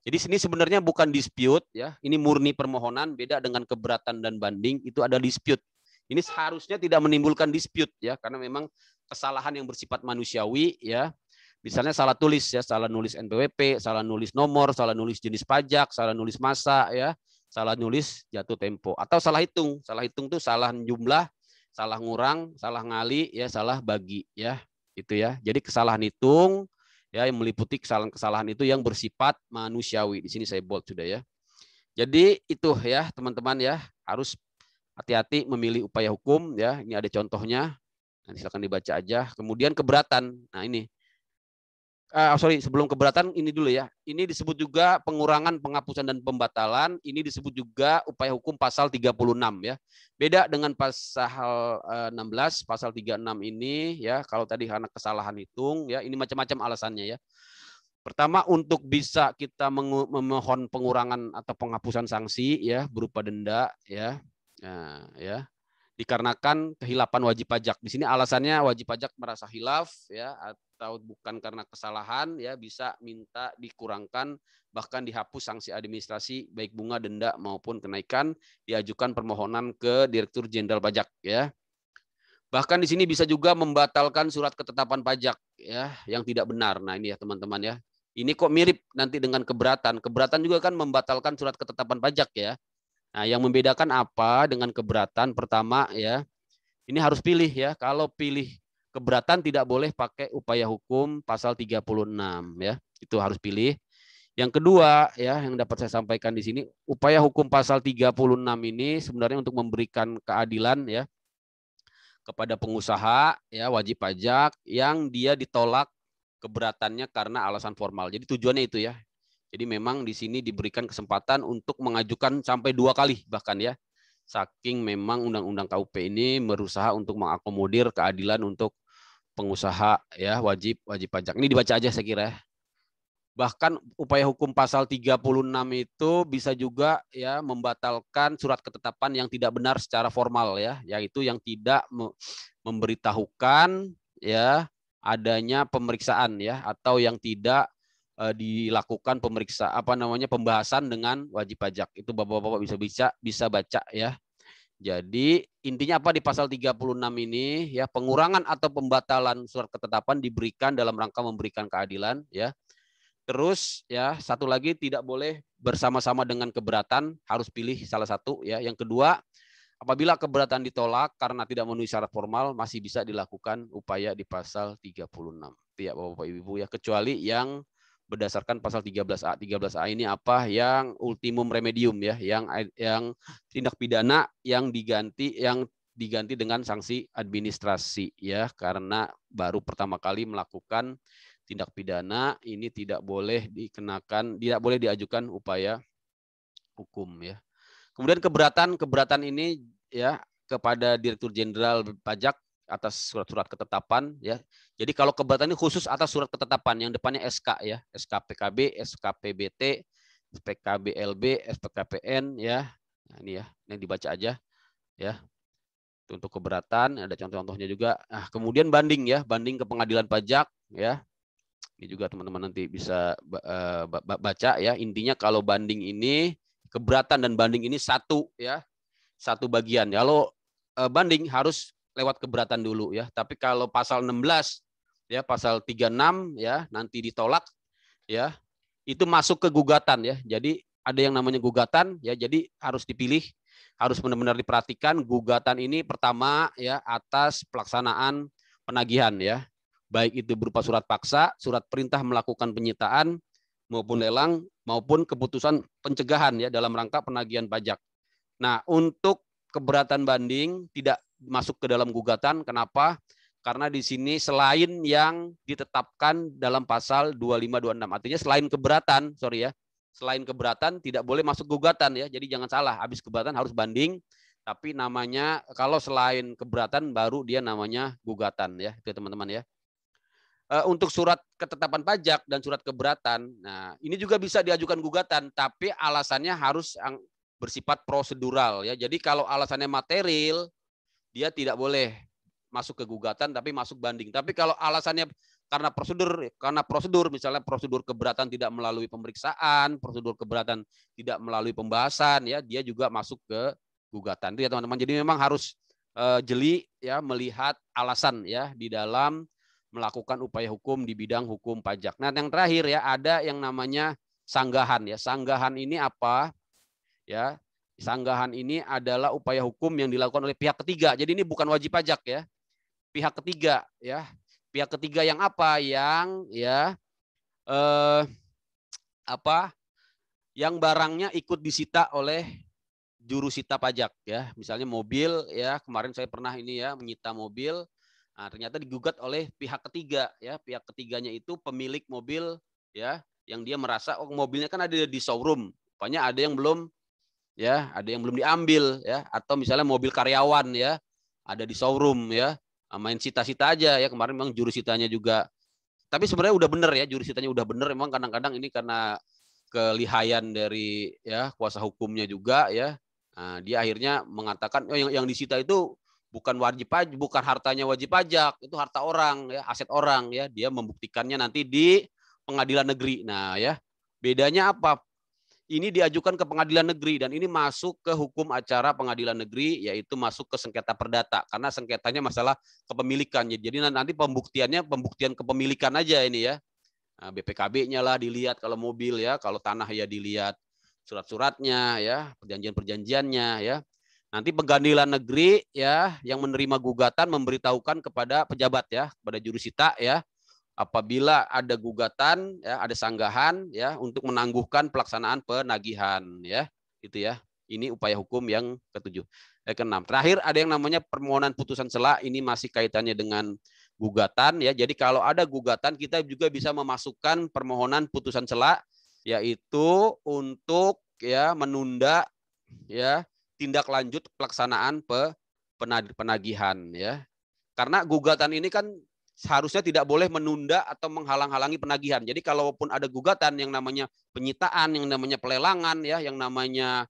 Jadi sini sebenarnya bukan dispute ya, ini murni permohonan, beda dengan keberatan dan banding itu ada dispute. Ini seharusnya tidak menimbulkan dispute ya, karena memang kesalahan yang bersifat manusiawi ya. Misalnya salah tulis ya, salah nulis NPWP, salah nulis nomor, salah nulis jenis pajak, salah nulis masa ya, salah nulis jatuh tempo, atau salah hitung. Salah hitung itu salah jumlah, salah ngurang, salah ngali ya, salah bagi ya. Itu ya. Jadi kesalahan hitung ya, yang meliputi kesalahan-kesalahan itu yang bersifat manusiawi. Di sini saya bold sudah ya. Jadi itu ya teman-teman ya, harus hati-hati memilih upaya hukum ya. Ini ada contohnya. Nanti silakan dibaca aja. Kemudian keberatan. Nah ini. Sebelum keberatan ini dulu ya. Ini disebut juga pengurangan, penghapusan dan pembatalan. Ini disebut juga upaya hukum pasal 36 ya. Beda dengan pasal 16, pasal 36 ini ya, kalau tadi karena kesalahan hitung ya, ini macam-macam alasannya ya. Pertama, untuk bisa kita memohon pengurangan atau penghapusan sanksi ya berupa denda ya. Nah, ya. Dikarenakan kehilapan wajib pajak. Di sini alasannya wajib pajak merasa hilaf ya, atau bukan karena kesalahan ya, bisa minta dikurangkan bahkan dihapus sanksi administrasi baik bunga, denda maupun kenaikan, diajukan permohonan ke Direktur Jenderal Pajak ya. Bahkan di sini bisa juga membatalkan surat ketetapan pajak ya yang tidak benar. Nah, ini ya teman-teman ya. Ini kok mirip nanti dengan keberatan. Keberatan juga kan membatalkan surat ketetapan pajak ya. Nah, yang membedakan apa dengan keberatan? Pertama ya, ini harus pilih ya. Kalau pilih keberatan tidak boleh pakai upaya hukum pasal 36 ya. Itu harus pilih. Yang kedua ya yang dapat saya sampaikan di sini, upaya hukum pasal 36 ini sebenarnya untuk memberikan keadilan ya kepada pengusaha ya wajib pajak yang dia ditolak keberatannya karena alasan formal. Jadi tujuannya itu ya. Jadi memang di sini diberikan kesempatan untuk mengajukan sampai 2 kali bahkan ya. Saking memang undang-undang KUP ini berusaha untuk mengakomodir keadilan untuk pengusaha ya wajib pajak. Ini dibaca aja saya kira. Bahkan upaya hukum pasal 36 itu bisa juga ya membatalkan surat ketetapan yang tidak benar secara formal ya, yaitu yang tidak memberitahukan ya adanya pemeriksaan ya atau yang tidak dilakukan pembahasan dengan wajib pajak. Itu Bapak-bapak bisa baca ya. Jadi intinya apa di pasal 36 ini ya, pengurangan atau pembatalan surat ketetapan diberikan dalam rangka memberikan keadilan ya. Terus ya satu lagi tidak boleh bersama-sama dengan keberatan, harus pilih salah satu ya. Yang kedua, apabila keberatan ditolak karena tidak memenuhi syarat formal masih bisa dilakukan upaya di pasal 36. Ya Bapak Ibu ya, kecuali yang berdasarkan pasal 13A. 13A ini apa? Yang ultimum remedium ya, yang tindak pidana yang diganti dengan sanksi administrasi ya, karena baru pertama kali melakukan tindak pidana ini tidak boleh diajukan upaya hukum ya. Kemudian keberatan ini ya kepada Direktur Jenderal Pajak atas surat-surat ketetapan ya. Jadi kalau keberatan ini khusus atas surat ketetapan yang depannya SK ya, SKPKB, SKPBT, SPKBLB, SPKPN ya. Nah, ini ya, yang dibaca aja ya. Untuk keberatan ada contoh-contohnya juga. Nah, kemudian banding ke pengadilan pajak ya. Ini juga teman-teman nanti bisa baca ya. Intinya kalau banding ini, keberatan dan banding ini satu bagian. Kalau banding harus lewat keberatan dulu ya. Tapi kalau pasal 16 ya, pasal 36 ya nanti ditolak ya. Itu masuk ke gugatan ya. Jadi ada yang namanya gugatan ya. Jadi harus dipilih, harus benar-benar diperhatikan gugatan ini pertama ya atas pelaksanaan penagihan ya. Baik itu berupa surat paksa, surat perintah melakukan penyitaan, maupun lelang, maupun keputusan pencegahan ya dalam rangka penagihan pajak. Nah, untuk keberatan banding tidak masuk ke dalam gugatan. Kenapa? Karena di sini selain yang ditetapkan dalam pasal 2526, artinya selain keberatan tidak boleh masuk gugatan ya. Jadi jangan salah, habis keberatan harus banding. Tapi namanya kalau selain keberatan baru dia namanya gugatan ya, itu teman-teman ya. Untuk surat ketetapan pajak dan surat keberatan, nah ini juga bisa diajukan gugatan, tapi alasannya harus bersifat prosedural ya. Jadi kalau alasannya material, dia tidak boleh masuk ke gugatan, tapi masuk banding. Tapi kalau alasannya karena prosedur, misalnya prosedur keberatan tidak melalui pemeriksaan, prosedur keberatan tidak melalui pembahasan, ya dia juga masuk ke gugatan. Itu ya teman-teman. Jadi memang harus jeli ya melihat alasan ya di dalam melakukan upaya hukum di bidang hukum pajak. Nah, yang terakhir ya ada yang namanya sanggahan ya. Sanggahan ini apa? Ya, sanggahan ini adalah upaya hukum yang dilakukan oleh pihak ketiga. Jadi ini bukan wajib pajak ya. Pihak ketiga ya. Pihak ketiga yang apa? Yang ya yang barangnya ikut disita oleh juru sita pajak ya. Misalnya mobil ya, kemarin saya pernah ini ya menyita mobil. Nah, ternyata digugat oleh pihak ketiga ya. Pihak ketiganya itu pemilik mobil ya, yang dia merasa oh mobilnya kan ada di showroom. Rupanya ada yang belum ya, ada yang belum diambil ya, atau misalnya mobil karyawan ya, ada di showroom ya. Main sita-sita aja ya, kemarin memang juru sitanya juga. Tapi sebenarnya udah bener ya, juru sitanya udah bener, memang kadang-kadang ini karena kelihayan dari ya kuasa hukumnya juga ya. Nah, dia akhirnya mengatakan oh, yang disita itu bukan wajib pajak, bukan hartanya wajib pajak, itu harta orang ya, aset orang ya. Dia membuktikannya nanti di pengadilan negeri. Nah, ya. Bedanya apa? Ini diajukan ke pengadilan negeri dan ini masuk ke hukum acara pengadilan negeri, yaitu masuk ke sengketa perdata karena sengketanya masalah kepemilikan. Jadi nanti pembuktian kepemilikan aja ini ya. Nah, BPKB-nya lah dilihat kalau mobil ya, kalau tanah ya dilihat surat-suratnya ya, perjanjian-perjanjiannya ya. Nanti pengadilan negeri ya yang menerima gugatan memberitahukan kepada pejabat ya, kepada juru sita ya, apabila ada gugatan, ya, ada sanggahan, ya, untuk menangguhkan pelaksanaan penagihan, ya, gitu ya. Ini upaya hukum yang ke-7. Ke-6. Terakhir ada yang namanya permohonan putusan sela. Ini masih kaitannya dengan gugatan, ya. Jadi kalau ada gugatan, kita juga bisa memasukkan permohonan putusan sela, yaitu untuk, ya, menunda, ya, tindak lanjut pelaksanaan penagihan, ya. Karena gugatan ini kan seharusnya tidak boleh menunda atau menghalang-halangi penagihan. Jadi kalaupun ada gugatan yang namanya penyitaan, yang namanya pelelangan, ya, yang namanya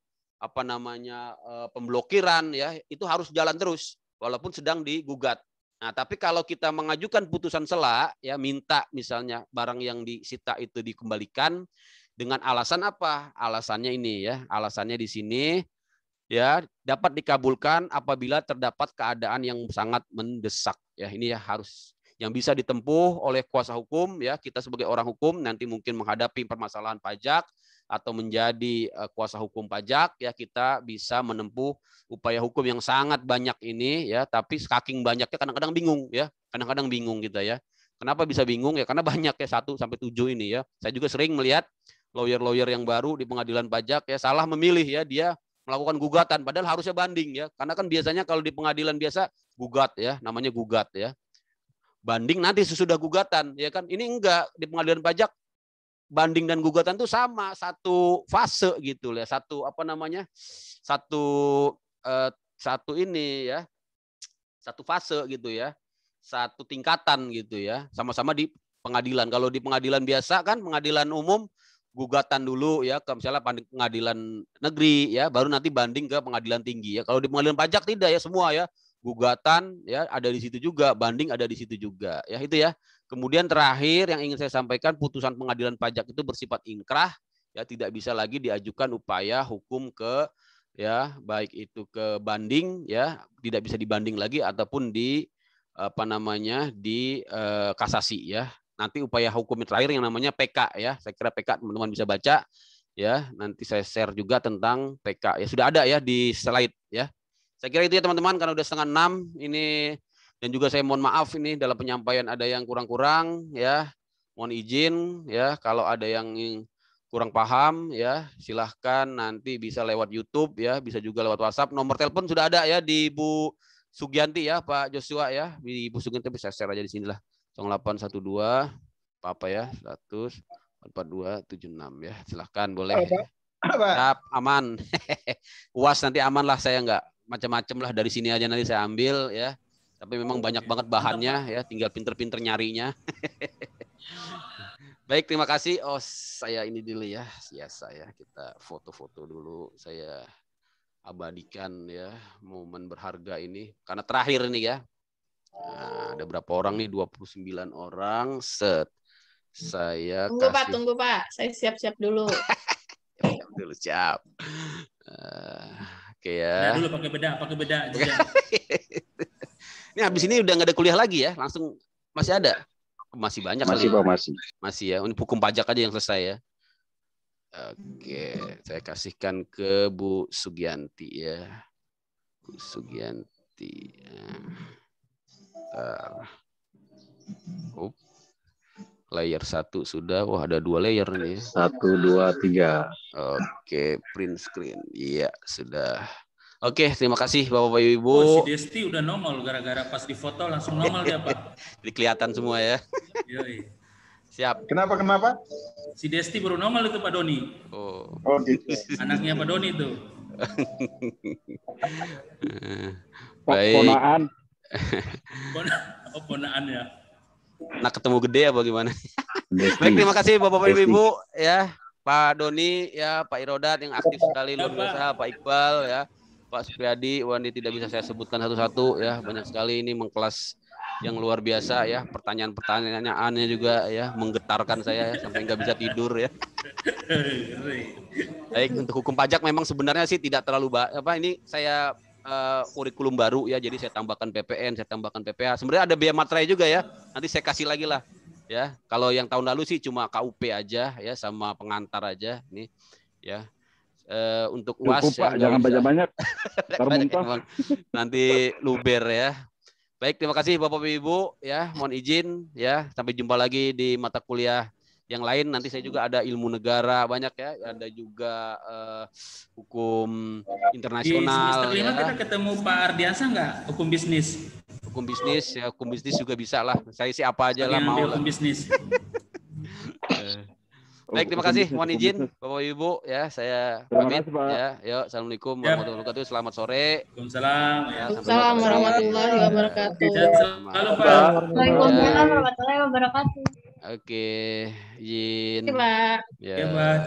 pemblokiran, ya, itu harus jalan terus walaupun sedang digugat. Nah, tapi kalau kita mengajukan putusan sela, ya, minta misalnya barang yang disita itu dikembalikan dengan alasan apa? Alasannya ini, ya. Alasannya di sini, ya, dapat dikabulkan apabila terdapat keadaan yang sangat mendesak. Ya, ini ya harus yang bisa ditempuh oleh kuasa hukum, ya. Kita sebagai orang hukum nanti mungkin menghadapi permasalahan pajak atau menjadi kuasa hukum pajak, ya, kita bisa menempuh upaya hukum yang sangat banyak ini, ya, tapi saking banyaknya kadang-kadang bingung, ya. Kadang-kadang bingung kita, ya. Kenapa bisa bingung? Ya karena banyak, ya, 1 sampai 7 ini, ya. Saya juga sering melihat lawyer-lawyer yang baru di pengadilan pajak, ya, salah memilih, ya, dia melakukan gugatan padahal harusnya banding, ya. Karena kan biasanya kalau di pengadilan biasa gugat, ya, namanya gugat, ya. Banding nanti sesudah gugatan, ya kan. Ini enggak, di pengadilan pajak banding dan gugatan itu sama, satu fase gitu ya, satu ini, ya, satu fase gitu, ya, satu tingkatan gitu, ya, sama-sama di pengadilan. Kalau di pengadilan biasa kan, pengadilan umum gugatan dulu, ya, ke misalnya pengadilan negeri, ya, baru nanti banding ke pengadilan tinggi, ya. Kalau di pengadilan pajak tidak, ya, semua, ya, gugatan, ya, ada di situ juga, banding ada di situ juga, ya, itu, ya. Kemudian terakhir yang ingin saya sampaikan, putusan pengadilan pajak itu bersifat inkrah, ya, tidak bisa lagi diajukan upaya hukum ke, ya, baik itu ke banding, ya, tidak bisa dibanding lagi ataupun di kasasi, ya. Nanti upaya hukum terakhir yang namanya PK, ya. Saya kira PK teman-teman bisa baca, ya. Nanti saya share juga tentang PK, ya, sudah ada, ya, di slide, ya. Saya kira itu, ya, teman-teman, karena udah 5:30 ini. Dan juga saya mohon maaf ini dalam penyampaian ada yang kurang-kurang, ya. Mohon izin, ya, kalau ada yang kurang paham, ya, silahkan nanti bisa lewat YouTube, ya, bisa juga lewat WhatsApp. Nomor telepon sudah ada, ya, di Bu Sugianti, ya, Pak Joshua, ya. Di Bu Sugianti bisa share aja di sinilah. 0812 apa, ya, 14276, ya. Silahkan boleh. Siap, aman. UAS nanti aman lah, saya enggak macam-macam lah, dari sini aja nanti saya ambil, ya. Tapi memang banyak banget bahannya, ya, tinggal pinter-pinter nyarinya. Baik, terima kasih. Oh, saya ini dulu, ya. Ya, kita foto-foto dulu. Saya abadikan, ya, momen berharga ini. Karena terakhir ini, ya. Nah, ada berapa orang nih? 29 orang. Saya tunggu, kasih... Pak, tunggu, Pak. Saya siap-siap dulu. Siap dulu, siap. Oke, ya. Nah, dulu pakai beda. Ini habis ini udah nggak ada kuliah lagi, ya, langsung masih ada, masih banyak, masih, kali, Pak, masih, ya. Ini hukum pajak aja yang selesai, ya. Oke, saya kasihkan ke Bu Sugianti, ya. Bu Sugianti. Layer 1 sudah, wah, ada 2 layer nih. 1, 2, 3. Oke, print screen, iya, sudah. Oke, terima kasih Bapak Ibu. Oh, si Desti udah nongol gara-gara pas di foto langsung nongol dia, Pak. Jadi kelihatan semua, ya. Yoi. Siap. Kenapa? Si Desti baru nongol itu, Pak Doni. Oh gitu. Anaknya Pak Doni itu. Baik. Ponaan. Ponaan, ya. Nah, ketemu gede apa gimana? Baik, terima kasih Bapak Ibu, ya. Pak Doni, ya, Pak Irodat yang aktif sekali, luar biasa, Pak Iqbal, ya. Pak Supriyadi, Wandi tidak bisa saya sebutkan satu-satu, ya, banyak sekali ini mengkelas yang luar biasa, ya, pertanyaannya juga, ya, menggetarkan saya, ya, sampai nggak bisa tidur, ya. Baik, untuk hukum pajak memang sebenarnya sih tidak terlalu ini saya kurikulum baru, ya, jadi saya tambahkan PPN, saya tambahkan PPH. Sebenarnya ada biaya materai juga, ya, nanti saya kasih lagi lah, ya. Kalau yang tahun lalu sih cuma KUP aja, ya, sama pengantar aja, nih, ya. Untuk UAS, cukup, Pak, jangan banyak-banyak. Nanti luber, ya. Baik, terima kasih Bapak Ibu ya. Mohon izin ya. Sampai jumpa lagi di mata kuliah yang lain. Nanti saya juga ada ilmu negara banyak ya. Ada juga hukum internasional. Di semester 5 ya. kita ketemu Pak Ardiansa nggak? Hukum bisnis. Hukum bisnis ya. Hukum bisnis juga bisa lah. Saya sih apa aja lah mau lah. Hukum bisnis. Baik, terima kasih. Mohon izin Bapak Ibu ya. Saya pamit ya. Yuk, assalamualaikum warahmatullahi wabarakatuh. Selamat sore. Waalaikumsalam. Waalaikumsalam warahmatullahi wabarakatuh. Halo Pak. Waalaikumsalam warahmatullahi wabarakatuh. Oke, izin. Pak. Ya. Ya, Pak.